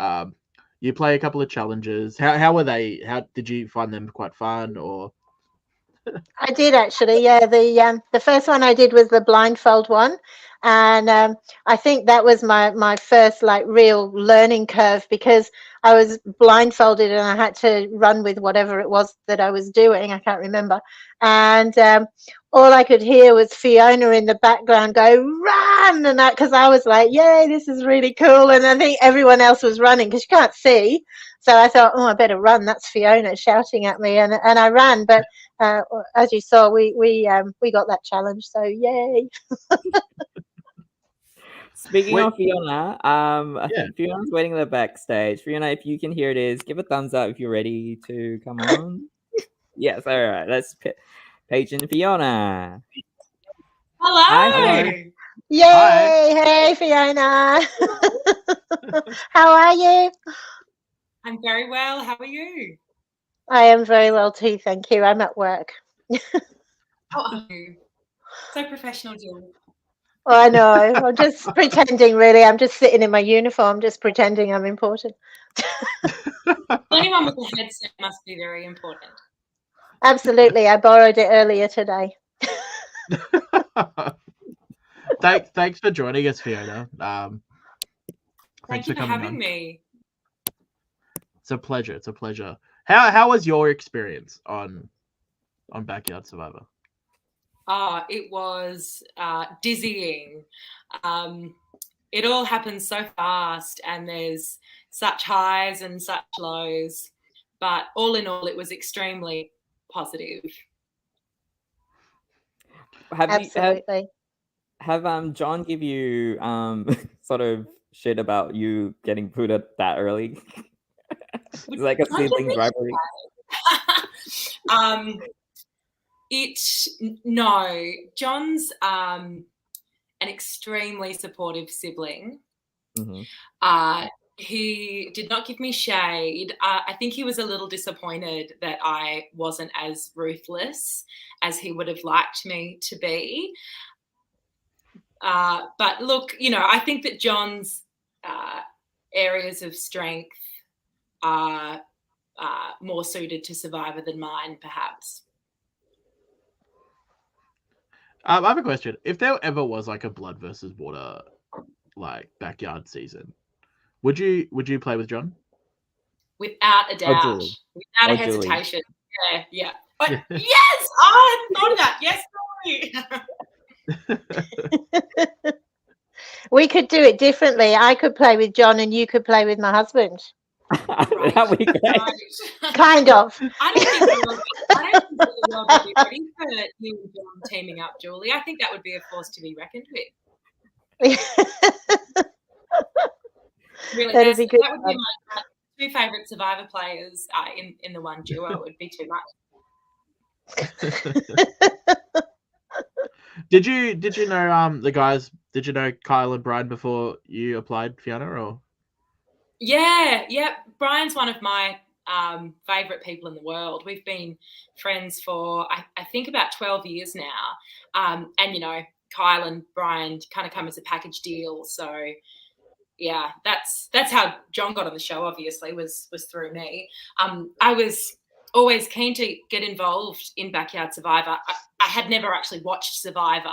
you play a couple of challenges. How were they? How did you find them? Quite fun, or? I did actually. Yeah, the first one I did was the blindfold one, and I think that was my first like real learning curve because I was blindfolded and I had to run with whatever it was that I was doing. I can't remember, and all I could hear was Fiona in the background go run, and that because I was like, yay, this is really cool, and I think everyone else was running because you can't see. So I thought, oh, I better run. That's Fiona shouting at me, and I ran. But as you saw, we got that challenge. So yay! Speaking Wait. of Fiona, I Yeah. think Fiona's waiting in the backstage. Fiona, if you can hear this, give a thumbs up if you're ready to come on. Yes, all right. Let's Paige and Fiona. Hello. Hi. Yay! Hi. Hey, Fiona. How are you? I'm very well. How are you? I am very well too, thank you. I'm at work. Oh, so professional, Jill. I know. I'm just pretending, really. I'm just sitting in my uniform, just pretending I'm important. Anyone with a headset must be very important. Absolutely. I borrowed it earlier today. Thanks for joining us, Fiona. Thank Thanks you for for coming having on. me. It's a pleasure. It's a pleasure. How was your experience on Backyard Survivor? It was dizzying. It all happens so fast, and there's such highs and such lows. But all in all, it was extremely positive. Absolutely. Have John give you sort of shit about you getting booted that early? It's like a siblings rivalry. No. John's an extremely supportive sibling. Mm-hmm. He did not give me shade. I think he was a little disappointed that I wasn't as ruthless as he would have liked me to be. But look, I think that John's areas of strength are more suited to Survivor than mine, perhaps. I have a question. If there ever was like a blood versus water like backyard season, would you play with John? Without a doubt, Julie. without a Julie. hesitation. Yeah. But yes, I hadn't thought of that. Yes, sorry. We could do it differently. I could play with John and you could play with my husband. Right. That would be great. Right. Kind of. I don't think the world would be ready for you and John teaming up, Julie. I think that would be a force to be reckoned with. Really, That'd be good. That would be my two favourite Survivor players in the one duo. It would be too much. Did you know the guys? Did you know Kyle and Brian before you applied, Fiona? Or yeah, Brian's one of my favourite people in the world. We've been friends for I think about 12 years now, and Kyle and Brian kind of come as a package deal. So yeah, that's how John got on the show. Obviously, was through me. I was always keen to get involved in Backyard Survivor. I had never actually watched Survivor,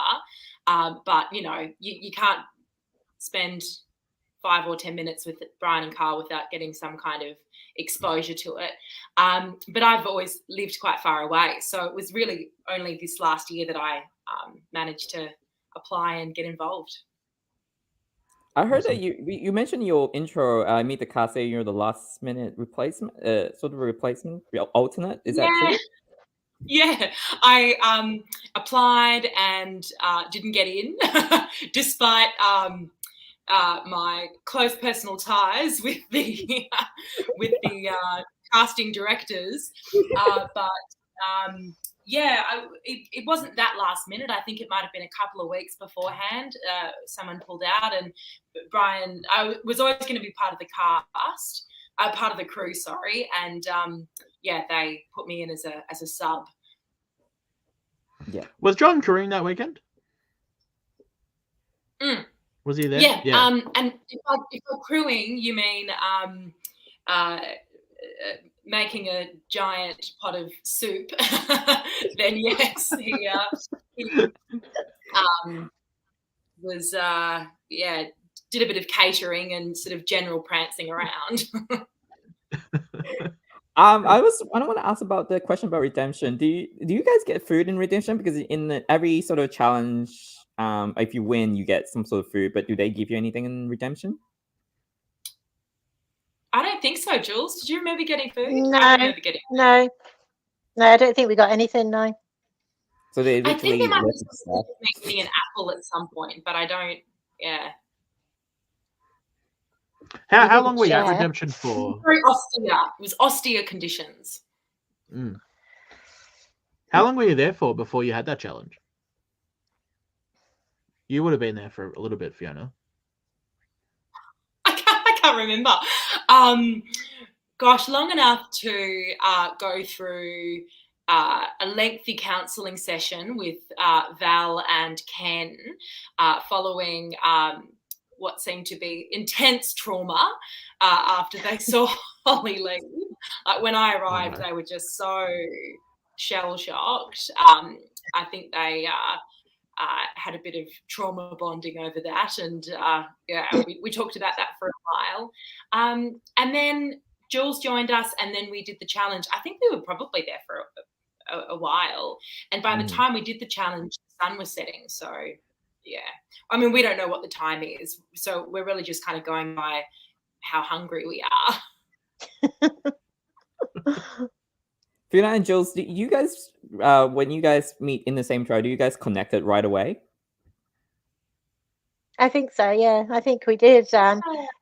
but you can't spend 5 or 10 minutes with Brian and Carl without getting some kind of exposure to it. But I've always lived quite far away, so it was really only this last year that I managed to apply and get involved. I heard that you mentioned your intro. Meet the cast saying you're the last minute replacement, sort of a replacement, alternate. Is that true? Yeah, I applied and didn't get in, despite my close personal ties with the casting directors. It wasn't that last minute. I think it might have been a couple of weeks beforehand. Someone pulled out, and Brian, I was always going to be part of the cast, part of the crew, sorry. And they put me in as a sub. Yeah. Was John crewing that weekend? Was he there? Yeah. And if I'm crewing, you mean making a giant pot of soup? Then yes, he was did a bit of catering and sort of general prancing around. I want to ask about the question about redemption. Do you guys get food in redemption? Because in every sort of challenge, if you win, you get some sort of food. But do they give you anything in redemption? I don't think so, Jules. Did you remember getting food? No, I remember getting food. No, I don't think we got anything. No. So they I think literally they might have me an apple at some point, but I don't. Yeah. How didn't long were you at share. Redemption for? Very austere. It was austere conditions. How long were you there for before you had that challenge? You would have been there for a little bit, Fiona. I can't remember. Gosh, long enough to go through a lengthy counselling session with Val and Ken following what seemed to be intense trauma after they saw Holly leave. Like when I arrived, they were just so shell-shocked. I think they had a bit of trauma bonding over that, and we talked about that for a while. And then Jules joined us, and then we did the challenge. I think we were probably there for a while, and by the time we did the challenge, the sun was setting. So yeah, I mean, we don't know what the time is, so we're really just kind of going by how hungry we are. Fiona and Jules, do you guys, when you guys meet in the same trial, do you guys connect it right away? I think so, yeah. I think we did.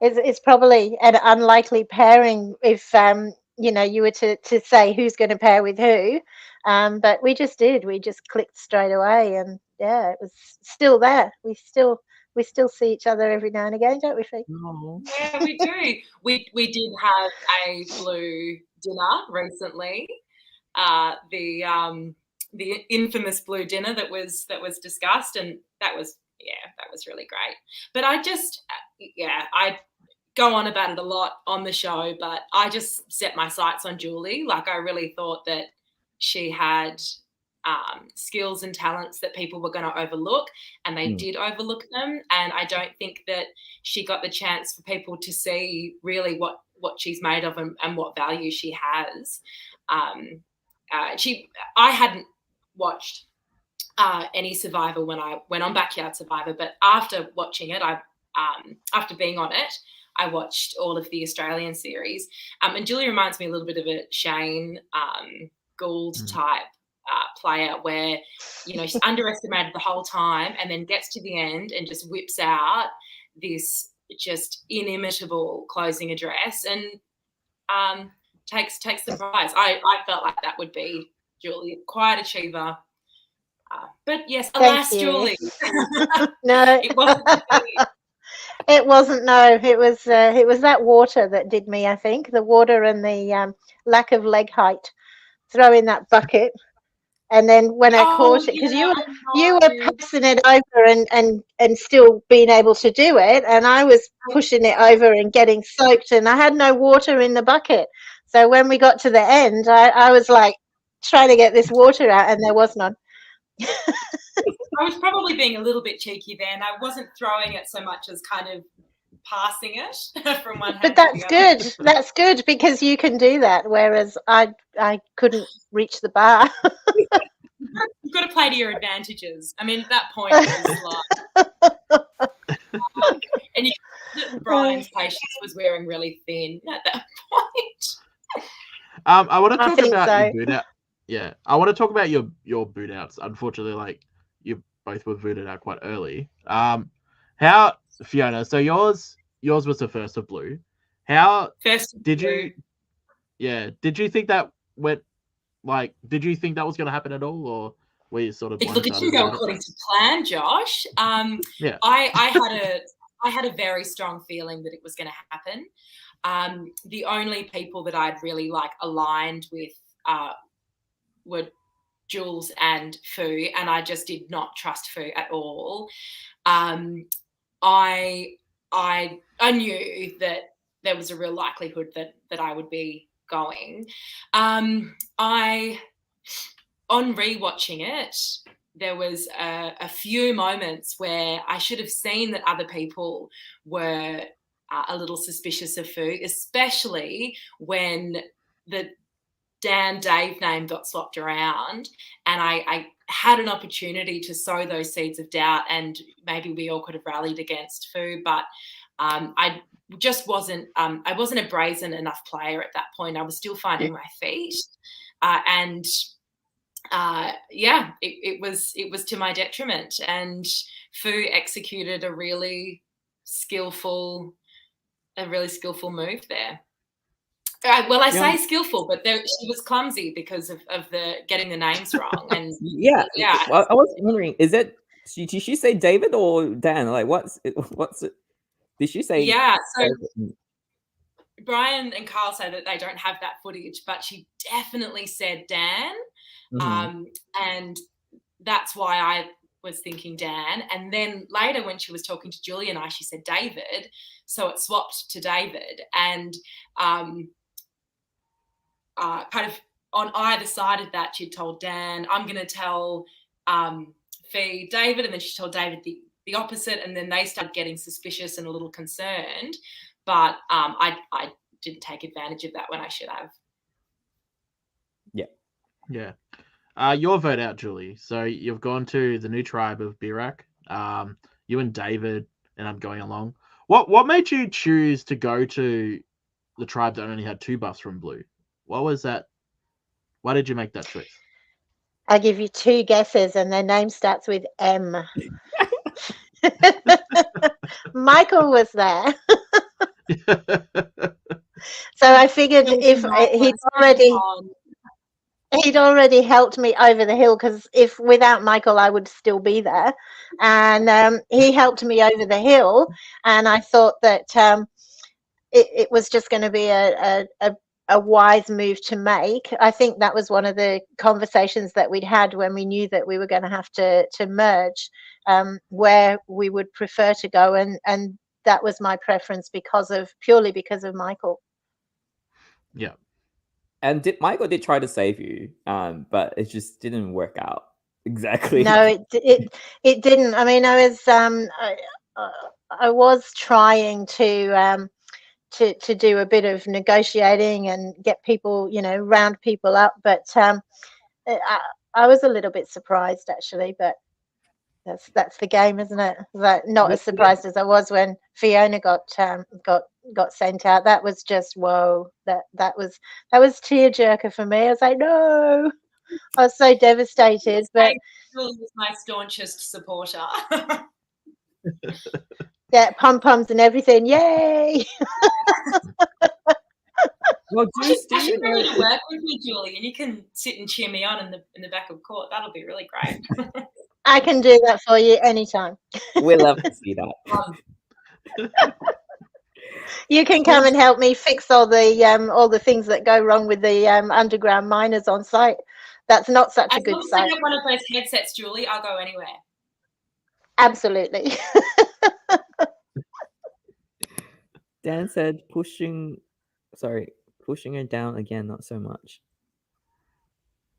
It's probably an unlikely pairing if you were to say who's going to pair with who. But we just did. We just clicked straight away, and yeah, it was still there. We still see each other every now and again, don't we, Fee? No. Yeah, we do. We did have a blue dinner recently. The infamous blue dinner that was discussed, and that was really great. But I just I go on about it a lot on the show, but I just set my sights on Julie. Like, I really thought that she had skills and talents that people were going to overlook, and they did overlook them. And I don't think that she got the chance for people to see really what she's made of and what value she has. I hadn't watched any Survivor when I went on Backyard Survivor, but after watching it, after being on it, I watched all of the Australian series. And Julie reminds me a little bit of a Shane Gould type player, where she's underestimated the whole time, and then gets to the end and just whips out this just inimitable closing address and takes the prize. I felt like that would be Julie, quiet achiever. But yes, alas, Julie. No, it wasn't. It wasn't. No, it was that water that did me. I think the water and the lack of leg height. Throw in that bucket, and then when I caught it, because you were passing it over and still being able to do it, and I was pushing it over and getting soaked, and I had no water in the bucket. So when we got to the end, I was like trying to get this water out, and there was none. I was probably being a little bit cheeky then. I wasn't throwing it so much as kind of passing it from one hand but that's to the other. good. That's good, because you can do that, whereas I couldn't reach the bar. You've got to play to your advantages. I mean, at that point, it was like, and Brian's patience was wearing really thin at that point. I want to talk about so. your boot out. Yeah, I want to talk about your boot outs. Unfortunately, like, you both were booted out quite early. How, Fiona? So yours was the first of blue. How did you? Yeah, did you think that went? Like, did you think that was going to happen at all, or were you sort of? Look at you go according to plan, Josh. Yeah, I had a very strong feeling that it was going to happen. The only people that I'd really aligned with were Jules and Fu, and I just did not trust Fu at all. I knew that there was a real likelihood that I would be going. On rewatching it, there was a few moments where I should have seen that other people were a little suspicious of Fu, especially when the Dan-Dave name got swapped around, and I had an opportunity to sow those seeds of doubt, and maybe we all could have rallied against Fu, but I just wasn't. I wasn't a brazen enough player at that point. I was still finding my feet, and it was to my detriment. And Fu executed a really skillful a really skillful move there. Well, I say skillful, but she was clumsy because of the getting the names wrong. And yeah. Well, I was wondering, is it? Did she say David or Dan? Like, what's it? Did she say? Yeah. So Brian and Carl say that they don't have that footage, but she definitely said Dan, and that's why I was thinking Dan. And then later, when she was talking to Julie and I, she said David, so it swapped to David, and kind of on either side of that, she'd told Dan, I'm going to tell Fee David, and then she told David the opposite, and then they started getting suspicious and a little concerned. But I didn't take advantage of that when I should have. Yeah. Your vote out, Julie. So you've gone to the new tribe of Birak. You and David, and I'm going along. What made you choose to go to the tribe that only had 2 buffs from blue? What was that? Why did you make that choice? I'll give you 2 guesses, and their name starts with M. Michael was there. So I figured if he'd already helped me over the hill, because if without Michael I would still be there, and he helped me over the hill, and I thought that it was just going to be a wise move to make. I think that was one of the conversations that we'd had when we knew that we were going to have to merge, where we would prefer to go, and that was my preference purely because of Michael. Yeah. And Michael did try to save you, but it just didn't work out exactly. No, it didn't. I mean, I was trying to do a bit of negotiating and get people, round people up, but I was a little bit surprised actually. But that's the game, isn't it? Not as surprised as I was when Fiona got sent out. That was just whoa. That was tearjerker for me. I was like, no. I was so devastated. But Julie was my staunchest supporter. Yeah, pom poms and everything. Yay! Well, I should really work with you, Julie, and you can sit and cheer me on in the back of court. That'll be really great. I can do that for you anytime. We love to see that. You can come and help me fix all the things that go wrong with the underground miners on site. That's not such a good site. As long as I get one of those headsets, Julie, I'll go anywhere. Absolutely. Dan said pushing her down again, not so much.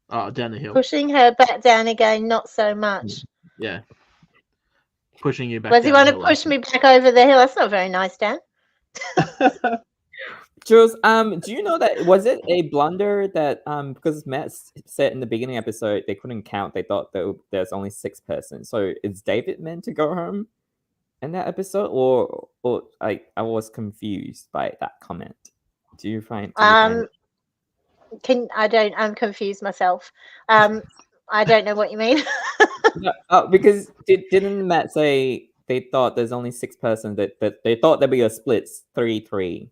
Oh, down the hill. Pushing her back down again, not so much. Yeah. Pushing you back. Does he want to push me back over the hill? That's not very nice, Dan. Jules, do you know that was it a blunder that because Matt said in the beginning episode they couldn't count, they thought that there's only 6 persons. So is David meant to go home in that episode, or I was confused by that comment? Do you find? I'm confused myself. I don't know what you mean. No, because didn't Matt say they thought there's only 6 persons, that they thought there'd be a split 3-3.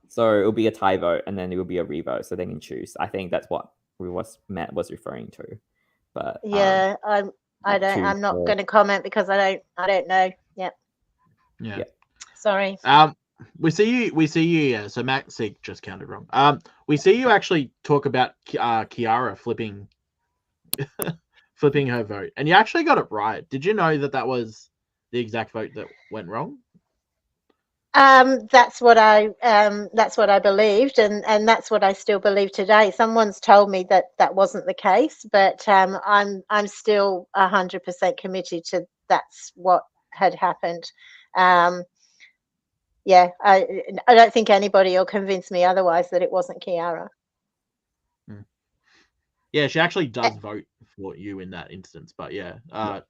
So it'll be a tie vote, and then it will be a revote, so they can choose. I think that's what Matt was referring to. But yeah, I'm not going to comment because I don't know. Yep. Yeah. Sorry. We see you. Yeah. So Matt Seek just counted wrong. We see you actually talk about Kiara flipping her vote, and you actually got it right. Did you know that was the exact vote that went wrong? That's what I believed, and that's what I still believe today. Someone's told me that wasn't the case, but I'm still 100% committed to that's what had happened. Yeah, I don't think anybody will convince me otherwise that it wasn't Kiara. Yeah, she actually does vote for you in that instance, but yeah. That's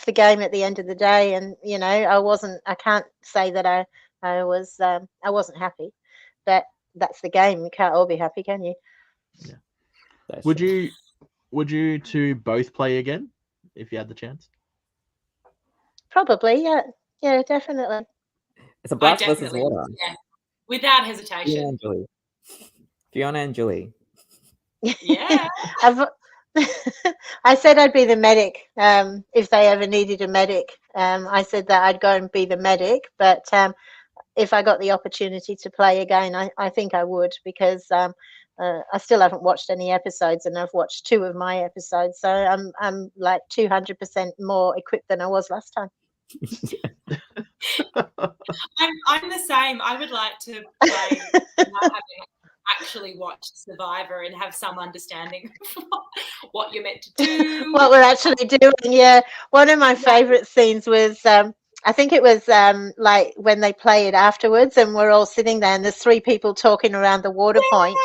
the game at the end of the day, and I can't say that I wasn't happy, but that's the game. You can't all be happy, can you? Yeah. Would you two both play again if you had the chance? Probably, yeah, definitely. It's a I blast versus definitely, water. yeah, without Fiona hesitation. and Julie. Fiona and Julie. Yeah. I said I'd be the medic if they ever needed a medic. I said that I'd go and be the medic, but if I got the opportunity to play again, I think I would, because I still haven't watched any episodes, and I've watched 2 of my episodes, so I'm like 200% more equipped than I was last time. I'm the same. I would like to play without having actually watched Survivor and have some understanding of what you're meant to do. What we're actually doing, yeah. One of my favorite scenes was I think it was like when they play it afterwards, and we're all sitting there, and there's 3 people talking around the water point,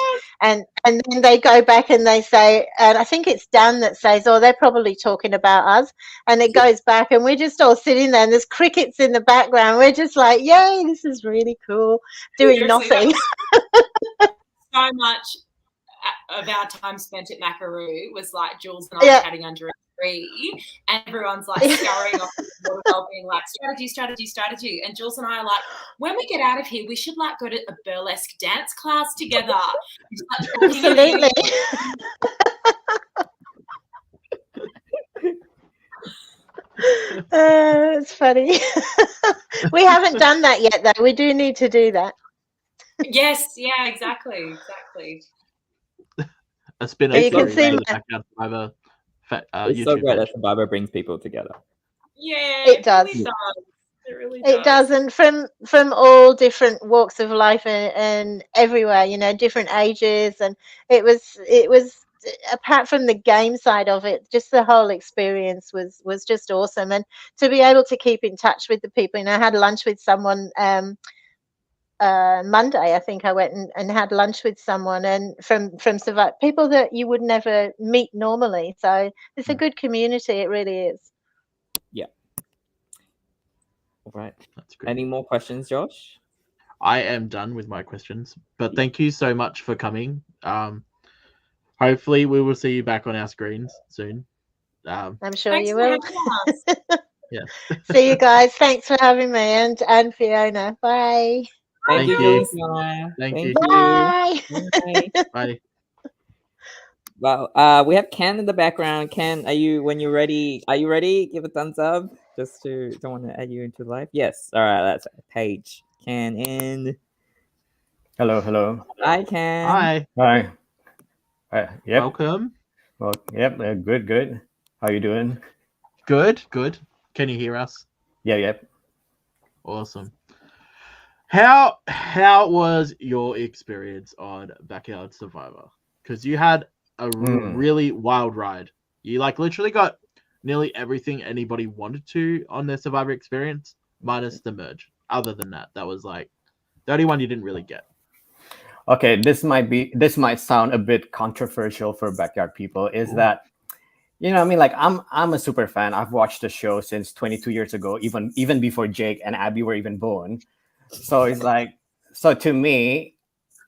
and then they go back and they say, and I think it's Dan that says, "Oh, they're probably talking about us," and it goes back, and we're just all sitting there, and there's crickets in the background. We're just like, "Yay, this is really cool," doing Seriously, nothing. so much of our time spent at Makaroo was like Jules and I chatting under a tree, and everyone's like scurrying off the waterfall being like, strategy. And Jules and I are like, when we get out of here, we should like go to a burlesque dance class together. Absolutely. It's funny. We haven't done that yet, though. We do need to do that. Yes, yeah, exactly. A spin-off You can series see of the Backyard Survivor It's YouTube so great page. that Survivor brings people together. Yeah, It does. Really does. It really It does, and from all different walks of life and everywhere, you know, different ages, and it was apart from the game side of it, just the whole experience was just awesome, and to be able to keep in touch with the people. You know, I had lunch with someone Monday. I think I went and had lunch with someone, and from Survivor, people that you would never meet normally. So it's a good community. It really is. Yeah. All right. That's great. Any more questions, Josh? I am done with my questions, but thank you so much for coming. Hopefully we will see you back on our screens soon. I'm sure Thanks you for will. having us. Yeah. See you guys. Thanks for having me, and Fiona. Bye. Thank you. you, Fiona. Thank you. Bye. Bye. Well, we have Ken in the background. Ken, are you ready? Are you ready? Give a thumbs up. Just to don't want to add you into live. Yes. All right. That's Paige. Ken in. Hello. Hi, Ken. Hi. Yep. Welcome. Well, yep. Good. How you doing? Good. Can you hear us? Yeah. Yep. Awesome. How was your experience on Backyard Survivor? Because you had a really wild ride. You like literally got nearly everything anybody wanted to on their Survivor experience, minus the merge. Other than that, that was like the only one you didn't really get. Okay, this might sound a bit controversial for Backyard people. Is that, you know, I mean, like I'm a super fan. I've watched the show since 22 years ago, even before Jake and Abby were even born. So it's like, so to me,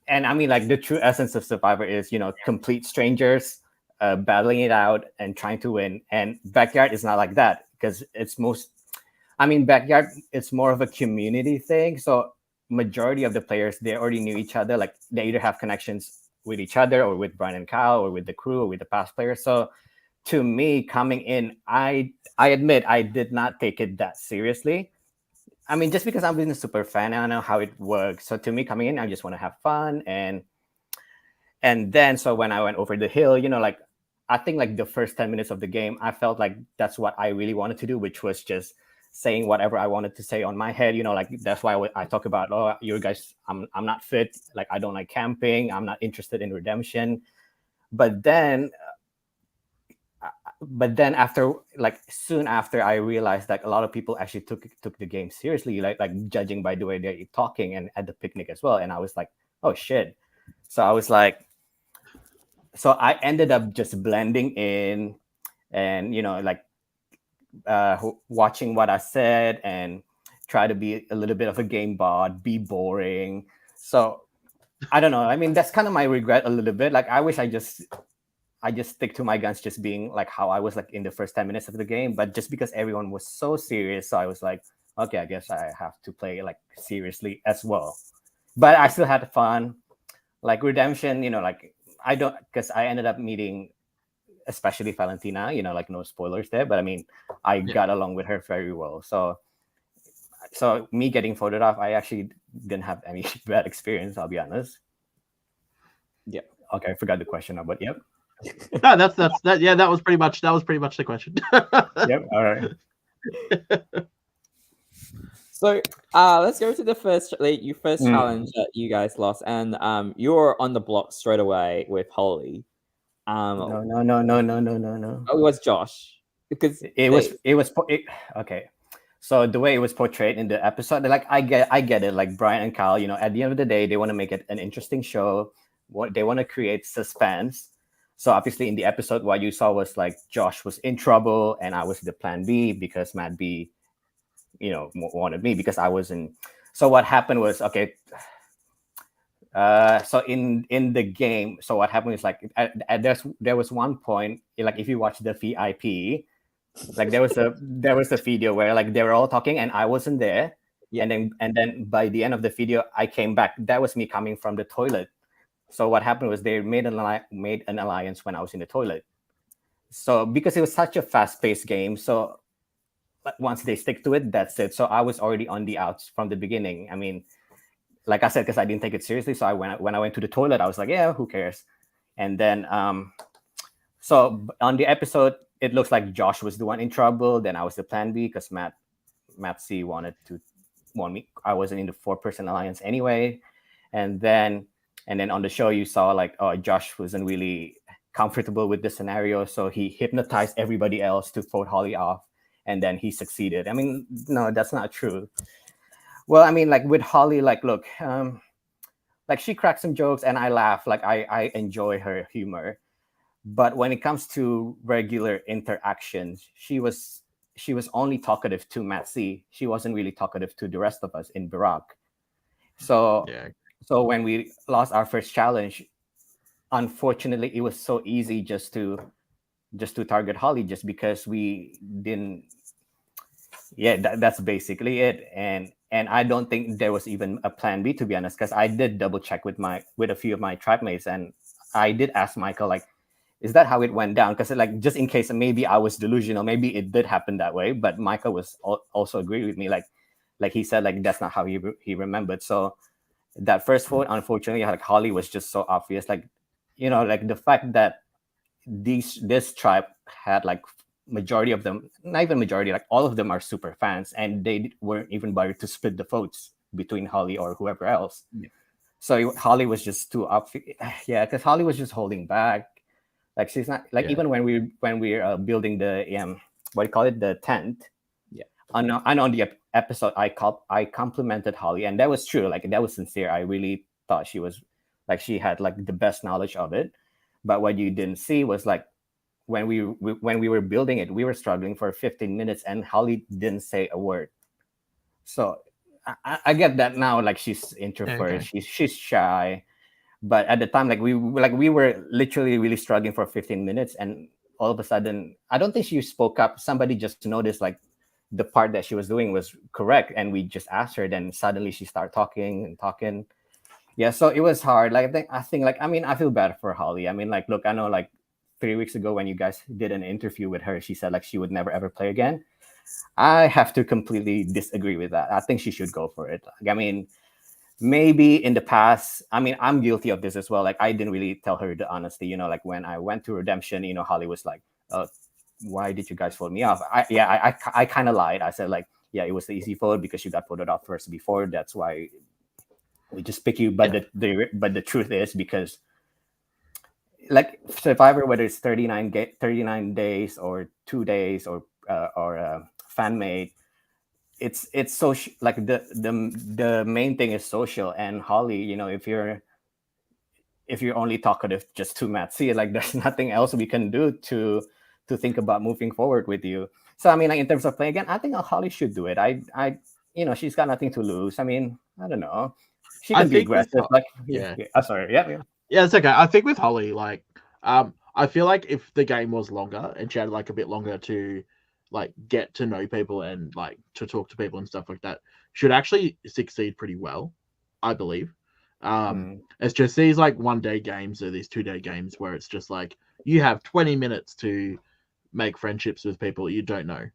and I mean, like the true essence of Survivor is, you know, complete strangers battling it out and trying to win. And Backyard is not like that, because Backyard, it's more of a community thing. So majority of the players, they already knew each other. Like they either have connections with each other or with Brian and Kyle or with the crew or with the past players. So to me, coming in, I admit I did not take it that seriously. I mean, just because I'm being a super fan and I know how it works. So to me, coming in, I just want to have fun. And then, so when I went over the hill, you know, like, I think like the first 10 minutes of the game, I felt like that's what I really wanted to do, which was just saying whatever I wanted to say on my head. You know, like, that's why I talk about, oh, you guys, I'm not fit. Like, I don't like camping. I'm not interested in redemption. But then after, like, soon after, I realized that a lot of people actually took the game seriously, like judging by the way they're talking, and at the picnic as well. And I was like, oh shit. So I was like, so I ended up just blending in and, you know, like watching what I said and try to be a little bit of a game bot, be boring. So I don't know. I mean, that's kind of my regret a little bit. Like, I wish I just I just stick to my guns, just being like how I was like in the first 10 minutes of the game. But just because everyone was so serious, so I was like, okay, I guess I have to play like seriously as well. But I still had fun. Like Redemption, like I don't, because I ended up meeting, especially Valentina, like no spoilers there, but I mean, I got along with her very well. So me getting voted off, I actually didn't have any bad experience, I'll be honest. Yeah. Okay, I forgot the question now, but yep. No, that. Yeah, that was pretty much the question. Yep. All right. So let's go to the first challenge that you guys lost, and you were on the block straight away with Holly. No. Oh, it was Josh, because okay. So the way it was portrayed in the episode, like I get it. Like Brian and Kyle, at the end of the day, they want to make it an interesting show. They want to create suspense. So obviously, in the episode, what you saw was like Josh was in trouble, and I was the plan B because Matt B, wanted me because I wasn't. So what happened was, okay. So in the game, so what happened is like there was one point, like if you watch the VIP, like there was a video where like they were all talking and I wasn't there, and then by the end of the video I came back. That was me coming from the toilet. So what happened was they made an alliance when I was in the toilet. So because it was such a fast-paced game, so once they stick to it, that's it. So I was already on the outs from the beginning. I mean, like I said, because I didn't take it seriously. So when I went to the toilet, I was like, yeah, who cares? And then so on the episode, it looks like Josh was the one in trouble. Then I was the plan B because Matt C wanted me. I wasn't in the 4-person alliance anyway. And then on the show, you saw like, oh, Josh wasn't really comfortable with the scenario, so he hypnotized everybody else to vote Holly off, and then he succeeded. I mean, no, that's not true. Well, I mean, like with Holly, like, look, like she cracks some jokes and I laugh. Like I enjoy her humor, but when it comes to regular interactions, she was only talkative to Matt C. She wasn't really talkative to the rest of us in Barack. So So when we lost our first challenge, unfortunately, it was so easy just to target Holly, just because we didn't. Yeah, that's basically it. And I don't think there was even a plan B, to be honest, because I did double check with a few of my tribe mates, and I did ask Michael, like, is that how it went down? Because like, just in case maybe I was delusional, maybe it did happen that way. But Michael was also agreed with me, like he said, like that's not how he remembered. So that first vote, unfortunately, like Holly was just so obvious. Like, like the fact that this tribe had like majority of them, not even majority, like all of them are super fans, and they weren't even bothered to split the votes between Holly or whoever else. Yeah. So Holly was just too obvious. Yeah, because Holly was just holding back. Like she's not like, even when we're building the what do you call it, the tent. On the episode, I complimented Holly, and that was true. Like that was sincere. I really thought she was like, she had like the best knowledge of it. But what you didn't see was like when we were building it, we were struggling for 15 minutes, and Holly didn't say a word. So I get that now. Like she's introvert, she's shy, but at the time, like we were literally really struggling for 15 minutes, and all of a sudden, I don't think she spoke up. Somebody just noticed like the part that she was doing was correct, and we just asked her. Then suddenly she started talking. Yeah, so it was hard. Like I think like, I mean, I feel bad for Holly. I mean, like, look, I know like 3 weeks ago when you guys did an interview with her, she said like she would never ever play again. I have to completely disagree with that. I think she should go for it. I mean, maybe in the past, I mean, I'm guilty of this as well. Like I didn't really tell her the honesty. Like when I went to Redemption, Holly was like, why did you guys vote me off? I kind of lied. I said like, yeah, it was the easy vote because you got voted off first before. That's why we just pick you. But the truth is, because like Survivor, whether it's 39 days or 2 days or fan made, it's social. Like the main thing is social. And Holly, if you're only talkative just to Matt C, like there's nothing else we can do to think about moving forward with you. So I mean, like in terms of playing again, I think Holly should do it. I she's got nothing to lose. I mean, I don't know. She can be aggressive. Like sorry, yeah, it's okay. I think with Holly, like I I feel like if the game was longer and she had like a bit longer to like get to know people and like to talk to people and stuff like that, should actually succeed pretty well, I believe. It's just these like 1 day games or these 2 day games where it's just like you have 20 minutes to make friendships with people you don't know.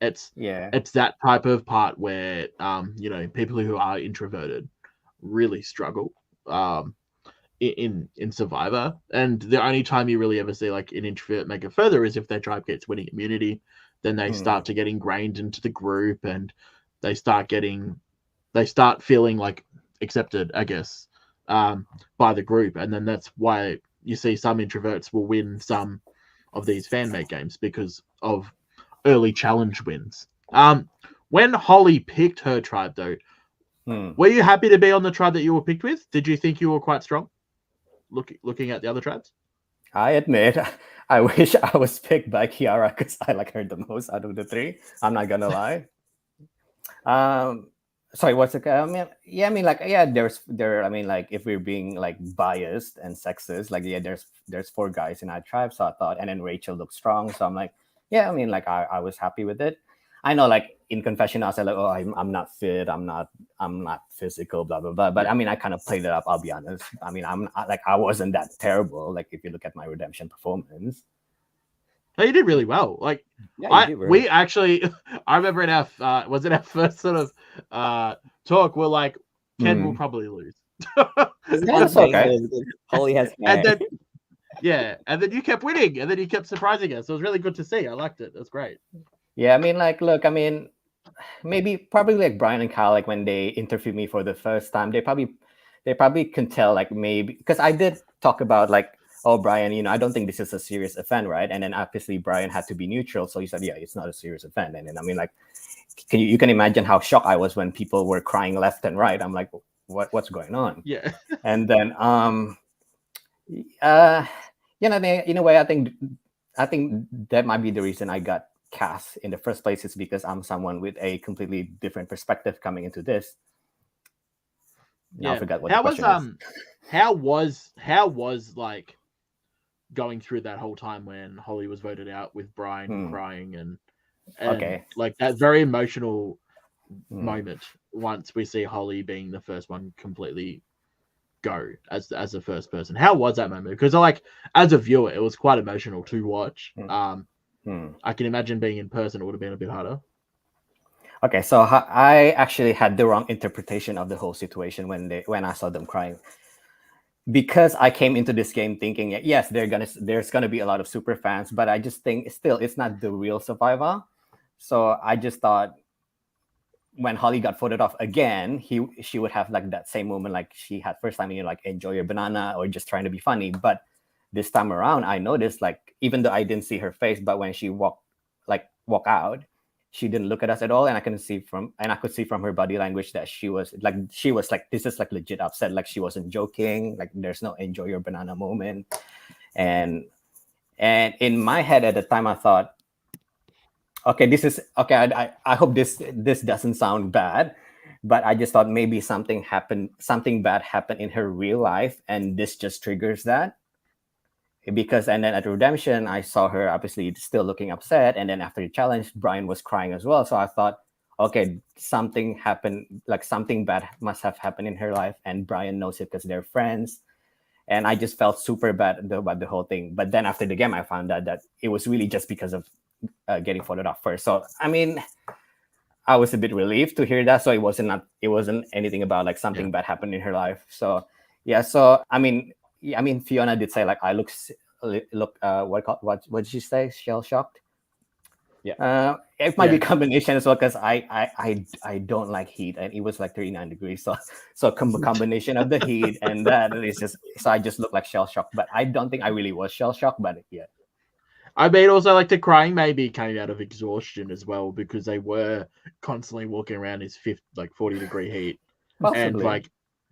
It's that type of part where you know, people who are introverted really struggle in Survivor, and the only time you really ever see like an introvert make it further is if their tribe gets winning immunity. Then they start to get ingrained into the group, and they start feeling like accepted, I guess, by the group. And then that's why you see some introverts will win some of these fan-made games because of early challenge wins. When Holly picked her tribe, though, were you happy to be on the tribe that you were picked with? Did you think you were quite strong? Looking at the other tribes? I admit, I wish I was picked by Kiara because I like her the most out of the three. I'm not gonna lie. Sorry, what's the? I mean, I mean, like, if we're being like biased and sexist, like, there's 4 guys in our tribe, so I thought, and then Rachel looked strong, so I'm like, yeah, I mean, like, I was happy with it. I know, like, in confession, I was like, oh, I'm not fit, I'm not physical, blah blah blah. But I mean, I kind of played it up. I'll be honest. I mean, I wasn't that terrible. Like, if you look at my redemption performance. No, you did really well. Like, we actually, I remember in our was it our first sort of talk, we're like, Ken will probably lose. That's okay. Holly has hair. And then you kept winning, and then you kept surprising us. It was really good to see. I liked it. It was great. Yeah, I mean, like, look, I mean, probably like Brian and Kyle, like when they interviewed me for the first time, they probably can tell, like, maybe because I did talk about like, oh, Brian, you know, I don't think this is a serious offense, right? And then obviously Brian had to be neutral, so he said, yeah, it's not a serious offense. And then I mean, like, you can imagine how shocked I was when people were crying left and right. I'm like, what's going on? Yeah. And then you know, in a way, I think that might be the reason I got cast in the first place, is because I'm someone with a completely different perspective coming into this. Now I forgot what the question is. How was like going through that whole time when Holly was voted out with Brian crying and like that very emotional moment once we see Holly being the first one completely go as the first person? How was that moment? Because like as a viewer, it was quite emotional to watch. I can imagine being in person, it would have been a bit harder. Okay, so I actually had the wrong interpretation of the whole situation when I saw them crying, because I came into this game thinking, yes, there's gonna be a lot of super fans, but I just think still it's not the real Survivor. So I just thought when Holly got voted off again, she would have like that same moment like she had first time, you know, like enjoy your banana or just trying to be funny. But this time around, I noticed, like, even though I didn't see her face, but when she walk out, she didn't look at us at all, and I could see from her body language that she was like this is like legit upset, like she wasn't joking, like there's no enjoy your banana moment. And in my head at the time, I thought, okay, this is okay. I hope this doesn't sound bad, but I just thought maybe something bad happened in her real life, and this just triggers that. Because and then at Redemption, I saw her obviously still looking upset, and then after the challenge, Brian was crying as well. So I thought, okay, something happened, like something bad must have happened in her life, and Brian knows it because they're friends. And I just felt super bad about the whole thing. But then after the game, I found out that it was really just because of getting voted off first. So I mean, I was a bit relieved to hear that. So it wasn't anything about like something bad happened in her life. So yeah. So I mean, Fiona did say like I look what did she say? Shell shocked. Yeah. It might be a combination as well, because I don't like heat, and it was like 39 degrees. So combination of the heat and that is just, so I just look like shell shocked. But I don't think I really was shell shocked. But yeah. I mean, also like the crying maybe came out of exhaustion as well, because they were constantly walking around this 40-degree heat. Possibly. And like,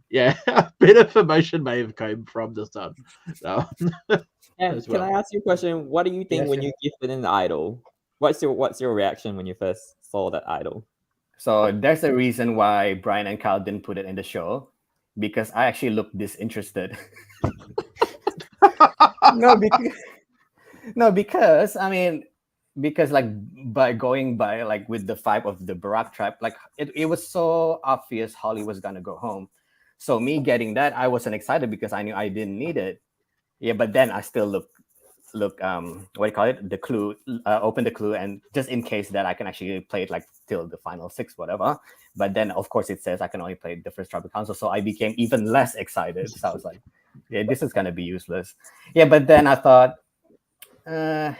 yeah, a bit of emotion may have come from the sun. So, can I ask you a question? What do you think when you gifted in the idol? What's your reaction when you first saw that idol? So there's a reason why Brian and Kyle didn't put it in the show, because I actually looked disinterested. No, because I mean, because like by going by like with the vibe of the Barack tribe, like it was so obvious Holly was gonna go home. So me getting that, I wasn't excited because I knew I didn't need it. Yeah, but then I still look what do you call it, the clue, open the clue, and just in case that I can actually play it like till the final 6 whatever. But then of course it says I can only play the first tribal council, so I became even less excited. So I was like, yeah, this is gonna be useless. Yeah, but then I thought, uh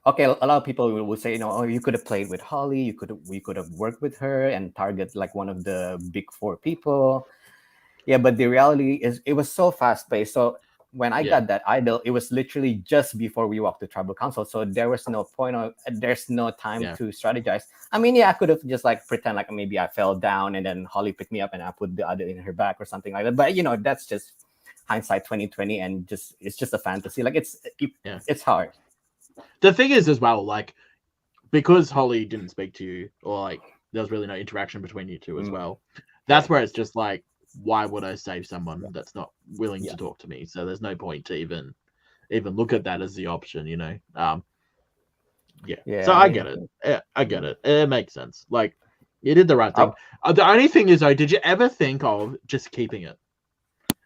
okay, a lot of people will say, oh, you could have played with Holly, we could have worked with her and target like one of the big 4 people. Yeah, but the reality is it was so fast paced. So when I got that idol, it was literally just before we walked to tribal council. So there was no point of, there's no time to strategize. I mean, yeah, I could have just like pretend like maybe I fell down and then Holly picked me up and I put the other in her back or something like that. But that's just hindsight 2020, and it's just a fantasy. Like it's hard. The thing is as well, like, because Holly didn't speak to you, or like there was really no interaction between you two as well. That's where it's just like, why would I save someone that's not willing to talk to me? So there's no point to even look at that as the option, So I get it. I get it. It makes sense. Like, you did the right thing. The only thing is, though, did you ever think of just keeping it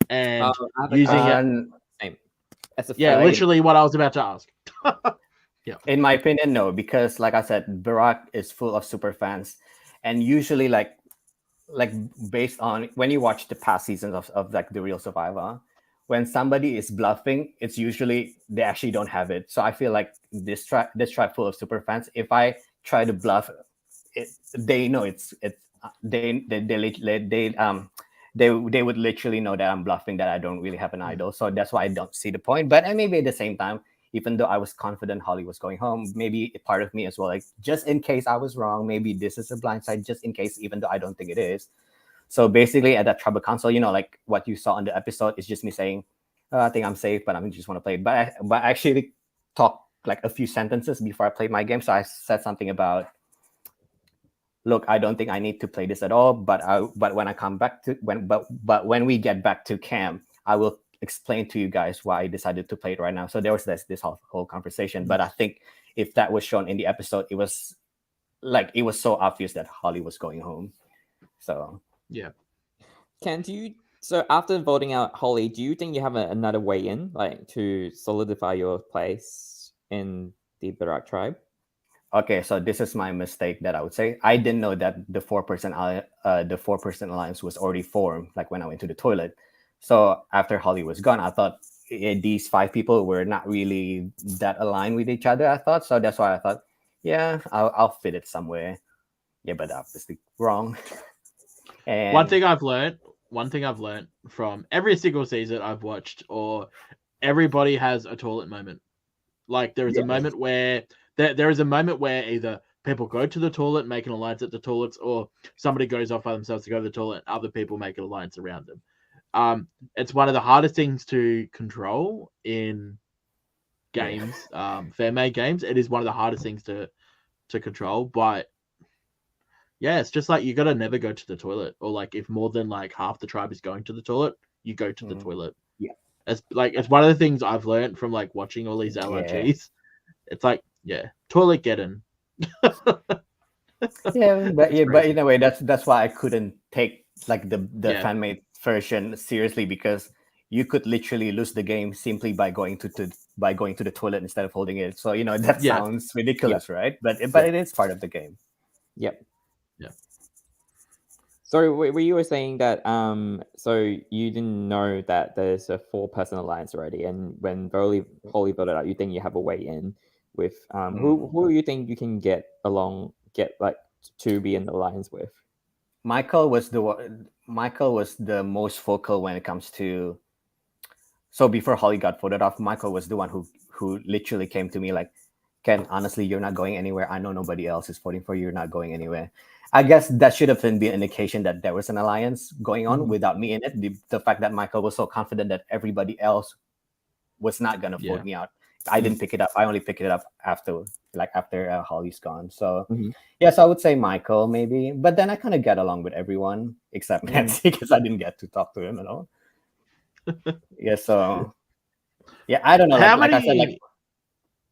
and using it? Literally what I was about to ask. Yeah. In my opinion, no, because like I said, Barack is full of super fans, and usually like based on when you watch the past seasons of like the Real Survivor, when somebody is bluffing, it's usually they actually don't have it. So I feel like this tribe full of super fans, if I try to bluff, they know they would literally know that I'm bluffing, that I don't really have an idol. So that's why I don't see the point. But and maybe at the same time, even though I was confident Holly was going home, maybe a part of me as well, like just in case I was wrong, maybe this is a blind side, just in case, even though I don't think it is. So basically at that tribal council, like what you saw on the episode is just me saying, I think I'm safe, but I just want to play it. But I actually talked like a few sentences before I played my game. So I said something about, look, I don't think I need to play this at all, but when I come back to when we get back to camp, I will explain to you guys why I decided to play it right now. So there was this whole conversation. But I think if that was shown in the episode, it was so obvious that Holly was going home. So yeah. So after voting out Holly, do you think you have another way in, like to solidify your place in the Barack tribe? Okay, so this is my mistake that I would say. I didn't know that the 4% alliance was already formed, like when I went to the toilet. So after Holly was gone, I thought these 5 people were not really that aligned with each other, I thought. So that's why I thought, yeah, I'll fit it somewhere. Yeah, but obviously wrong. And one thing I've learned from every single season I've watched, or everybody has a toilet moment. Like there is a moment where there is a moment where either people go to the toilet, make an alliance at the toilets, or somebody goes off by themselves to go to the toilet, and other people make an alliance around them. It's one of the hardest things to control in games, fan-made games. It is one of the hardest things to control, but yeah, it's just like you gotta never go to the toilet, or like if more than like half the tribe is going to the toilet, you go to the toilet. Yeah, it's one of the things I've learned from like watching all these LRGs. Yeah. It's like, toilet get in. but in a way, that's why I couldn't take like the fan-made version seriously, because you could literally lose the game simply by going to the toilet instead of holding it. So that sounds ridiculous, right? But it is part of the game. Yep. Yeah. So you were saying that so you didn't know that there's a 4-person alliance already, and when Holly voted out, you think you have a way in with who you think you can get to be in the alliance with? Michael was the most vocal when it comes to. So before Holly got voted off, Michael was the one who literally came to me like, Ken, honestly, you're not going anywhere. I know nobody else is voting for you. You're not going anywhere. I guess that should have been an indication that there was an alliance going on without me in it. The fact that Michael was so confident that everybody else was not going to vote me out. I didn't pick it up. I only picked it up after Holly's gone. So yes, I would say Michael maybe. But then I kind of get along with everyone except Nancy, because I didn't get to talk to him at all. Yeah, so yeah, I don't know. How like many? I said,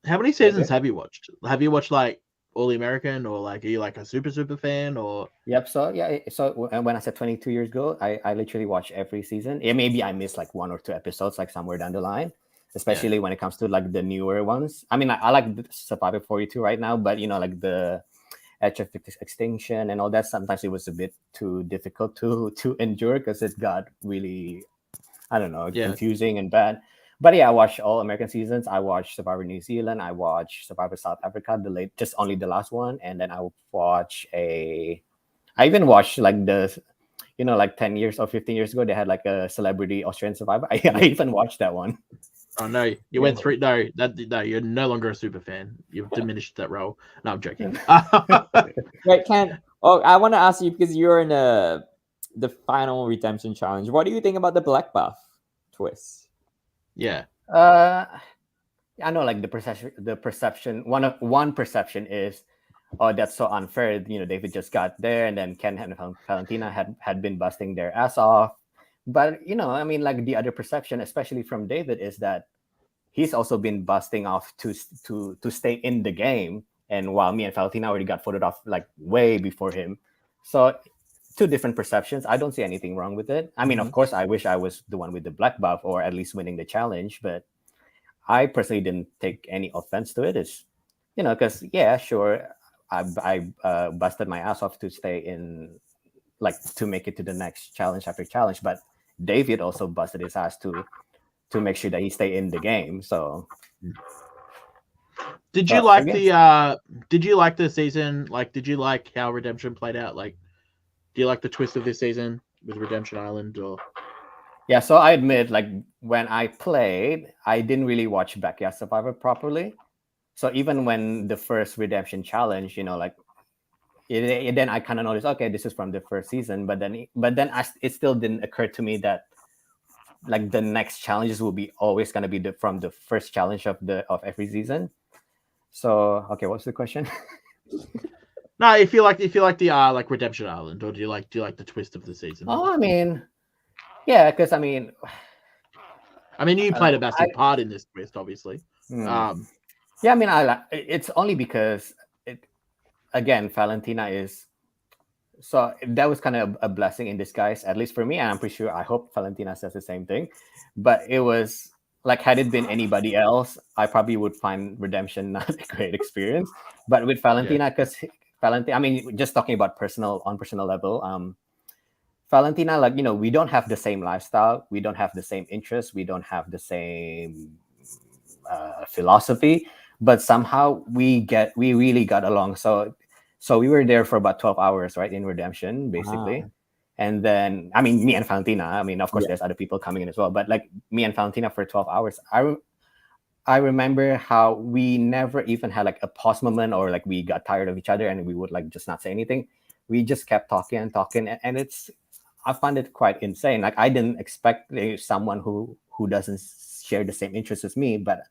How many seasons have you watched? Have you watched like All the American, or like are you like a super fan, or? Yep. So yeah. So when I said 22 years ago, I literally watch every season. Yeah, maybe I missed like 1 or 2 episodes, like somewhere down the line. Especially when it comes to like the newer ones. I mean, I like Survivor 42 right now, but like the Edge of Extinction and all that. Sometimes it was a bit too difficult to endure because it got really, I don't know, confusing and bad. But yeah, I watched all American seasons. I watched Survivor New Zealand. I watched Survivor South Africa, just only the last one, and then I even watched like like 10 years or 15 years ago, they had like a celebrity Australian Survivor. I even watched that one. Oh no, you went through. No, you're no longer a super fan. You've diminished that role. No, I'm joking. Wait, Ken. Oh, I want to ask you because you're in the final redemption challenge. What do you think about the black buff twist? Yeah. I know, like the perception. One perception is, oh, that's so unfair. David just got there, and then Ken and Valentina had been busting their ass off. But I mean, like the other perception, especially from David, is that he's also been busting off to stay in the game, and while me and Valentina already got voted off like way before him. So 2 different perceptions. I don't see anything wrong with it. I mean, of course, I wish I was the one with the black buff or at least winning the challenge, but I personally didn't take any offense to it. It's because yeah, sure, I busted my ass off to stay in, like to make it to the next challenge after challenge, but David also busted his ass to make sure that he stay in the game. So did you like the season? Like, did you like how Redemption played out? Like, do you like the twist of this season with Redemption Island, or? Yeah, so I admit, like when I played, I didn't really watch Backyard Survivor properly. So even when the first Redemption challenge, like then I kind of noticed, okay, this is from the first season. But then it still didn't occur to me that like the next challenges will be always going to be from the first challenge of every season. So okay, what's the question? No, if you like the like Redemption Island, or do you like the twist of the season? Oh, I mean, yeah, because I mean, you played a massive part in this twist, obviously. Yeah, I mean, it's only because again, Valentina is. So that was kind of a blessing in disguise, at least for me. And I'm pretty sure, I hope Valentina says the same thing. But it was like, had it been anybody else, I probably would find Redemption not a great experience. But with Valentina, because Valentina, I mean, just talking about on personal level, Valentina, like, we don't have the same lifestyle. We don't have the same interests. We don't have the same philosophy. But somehow we really got along. So we were there for about 12 hours, right, in Redemption, basically. Wow. And then, I mean, me and Valentina, I mean, of course, there's other people coming in as well, but like me and Valentina for 12 hours, I remember how we never even had like a pause moment, or like we got tired of each other and we would like just not say anything. We just kept talking and talking. And I find it quite insane. Like I didn't expect someone who doesn't share the same interests as me, but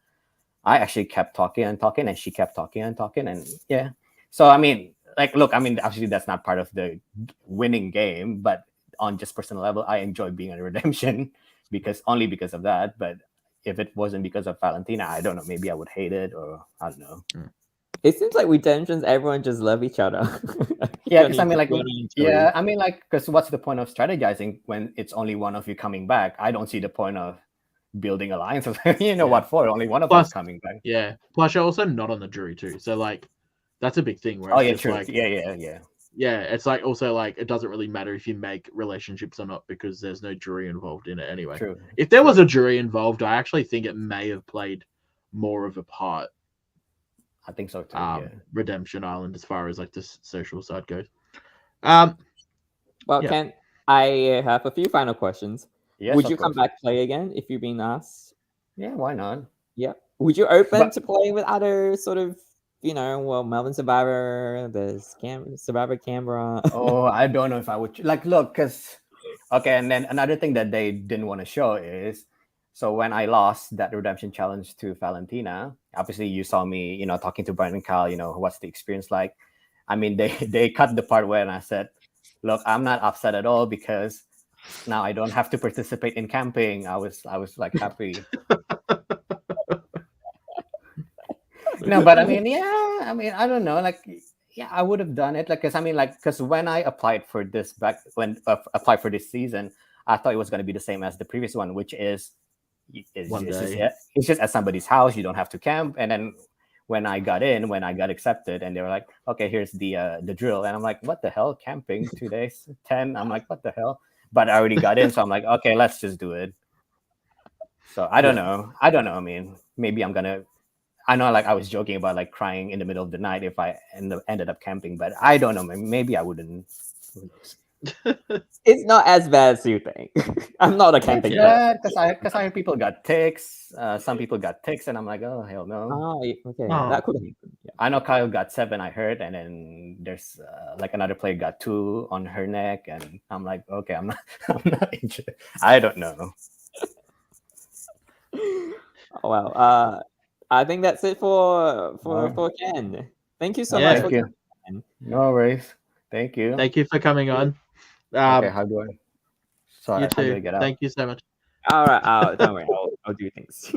I actually kept talking and talking, and she kept talking and talking. And yeah. So, I mean, like, look, I mean, actually, that's not part of the winning game, but on just personal level, I enjoy being in Redemption because of that. But if it wasn't because of Valentina, I don't know, maybe I would hate it, or I don't know. It seems like Redemptions, everyone just love each other. Yeah, because I mean, like, because what's the point of strategizing when it's only one of you coming back? I don't see the point of building alliances. What for? Only one of us coming back. Yeah. Plus, you're also not on the jury too, so like. That's a big thing. Where true. Like, yeah. It's like also like it doesn't really matter if you make relationships or not because there's no jury involved in it anyway. True. If there was a jury involved, I actually think it may have played more of a part. I think so too. Redemption Island, as far as like the social side goes. Well, Ken, I have a few final questions. Yes, would you come back play again if you're being asked? Yeah, why not? Yeah. Would you open to playing with other sort of? Melbourne Survivor, there's Survivor Canberra. Oh, I don't know if I would look, because and then another thing that they didn't want to show is, so when I lost that Redemption challenge to Valentina, obviously you saw me, talking to Brian and Kyle, what's the experience like. I mean, they cut the part where I said, look, I'm not upset at all because now I don't have to participate in camping. I was like happy. No, but I mean, yeah, I mean, I don't know, like, yeah, I would have done it, like, because I mean, like, because when I applied for this applied for this season, I thought it was going to be the same as the previous one, which is One day. it's just at somebody's house, you don't have to camp. And then when I got accepted, and they were like, okay, here's the drill, and I'm like, what the hell, camping 2 days, 10? I'm like, what the hell? But I already got in, so I'm like, okay, let's just do it. So I don't know. I mean, maybe I'm gonna. I know, like, I was joking about like crying in the middle of the night if I ended up camping, but I don't know. Maybe I wouldn't. It's not as bad as you think. I'm not a camping guy. Yeah, because I heard people got ticks. Some people got ticks, and I'm like, oh hell no. Oh, okay, Oh. that could happen. Yeah. I know Kyle got 7, I heard, and then there's like another player got 2 on her neck, and I'm like, okay, I'm not injured. I don't know. Oh wow. I think that's it for Ken. Thank you so Yeah. much. Thank you. Ken. No worries. Thank you. Thank you for coming on. Okay, how do I? Sorry, You how do I too. get out? Thank you so much. All right. Don't worry. I'll do things.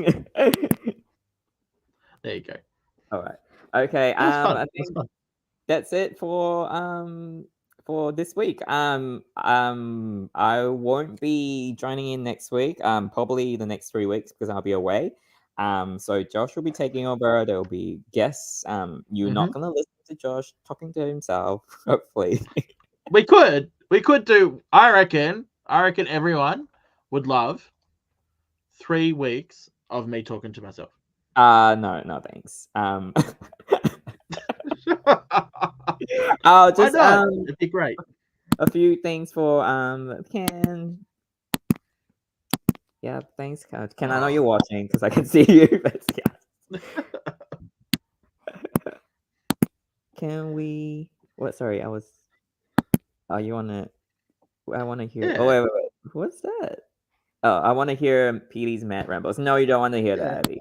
There you go. All right. Okay. That was fun. I That was think fun. that's it for this week. I won't be joining in next week. Probably the next 3 weeks because I'll be away. So Josh will be taking over. There will be guests. You're not gonna listen to Josh talking to himself. Hopefully. We could do. I reckon everyone would love 3 weeks of me talking to myself. No, thanks. I'll just it'd be great. a few things for Ken. Yeah, thanks, Ken. I know you're watching because I can see you. But yeah. Can we? What? Sorry, I was. Oh, you wanna? I want to hear. Yeah. Oh wait. What's that? Oh, I want to hear Petey's Mad Rambles. No, you don't want to hear that, Abby.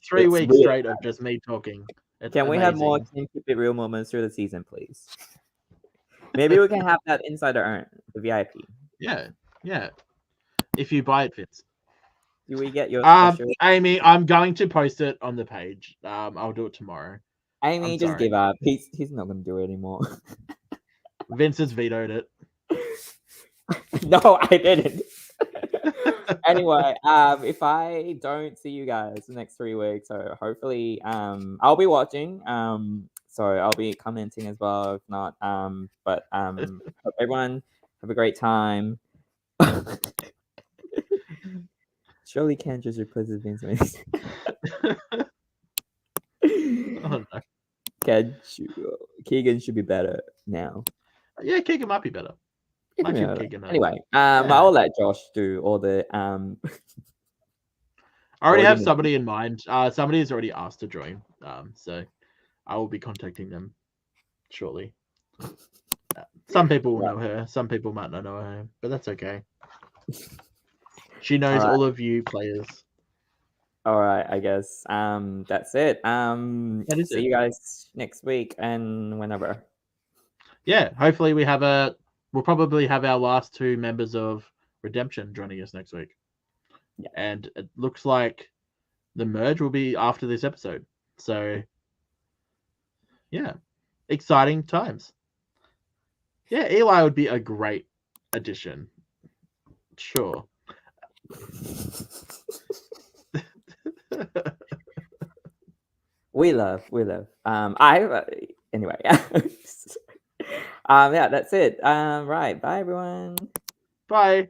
3 It's weeks weird. straight of just me talking. It's Can we have more amazing. Can Keep It Real moments through the season, please? Maybe we can have that Insider Earn, the VIP. Yeah. If you buy it, Vince. Do we get your special? Amy, I'm going to post it on the page. I'll do it tomorrow. Amy, I'm just sorry. give up. He's not gonna do it anymore. Vince has vetoed it. No, I didn't. Anyway, if I don't see you guys the next 3 weeks, so hopefully I'll be watching. So I'll be commenting as well, if not. But hope everyone have a great time. Surely can't just replace Vince. Oh, no. Keegan should be better now. Yeah, Keegan might be better. I give Keegan a- Anyway, Yeah. I'll let Josh do all the I already Or have you- somebody in mind. Somebody has already asked to join. So I will be contacting them shortly. Some people will know her. Some people might not know her, but that's okay. She knows Alright. all of you players. All right, I guess that's it. is See it. you guys next week and whenever. Yeah, hopefully we'll probably have our last 2 members of Redemption joining us next week. Yeah. And it looks like the merge will be after this episode. So yeah, exciting times. Yeah, Eli would be a great addition. Sure. We love. Anyway. Yeah, that's it. Right. Bye everyone. Bye.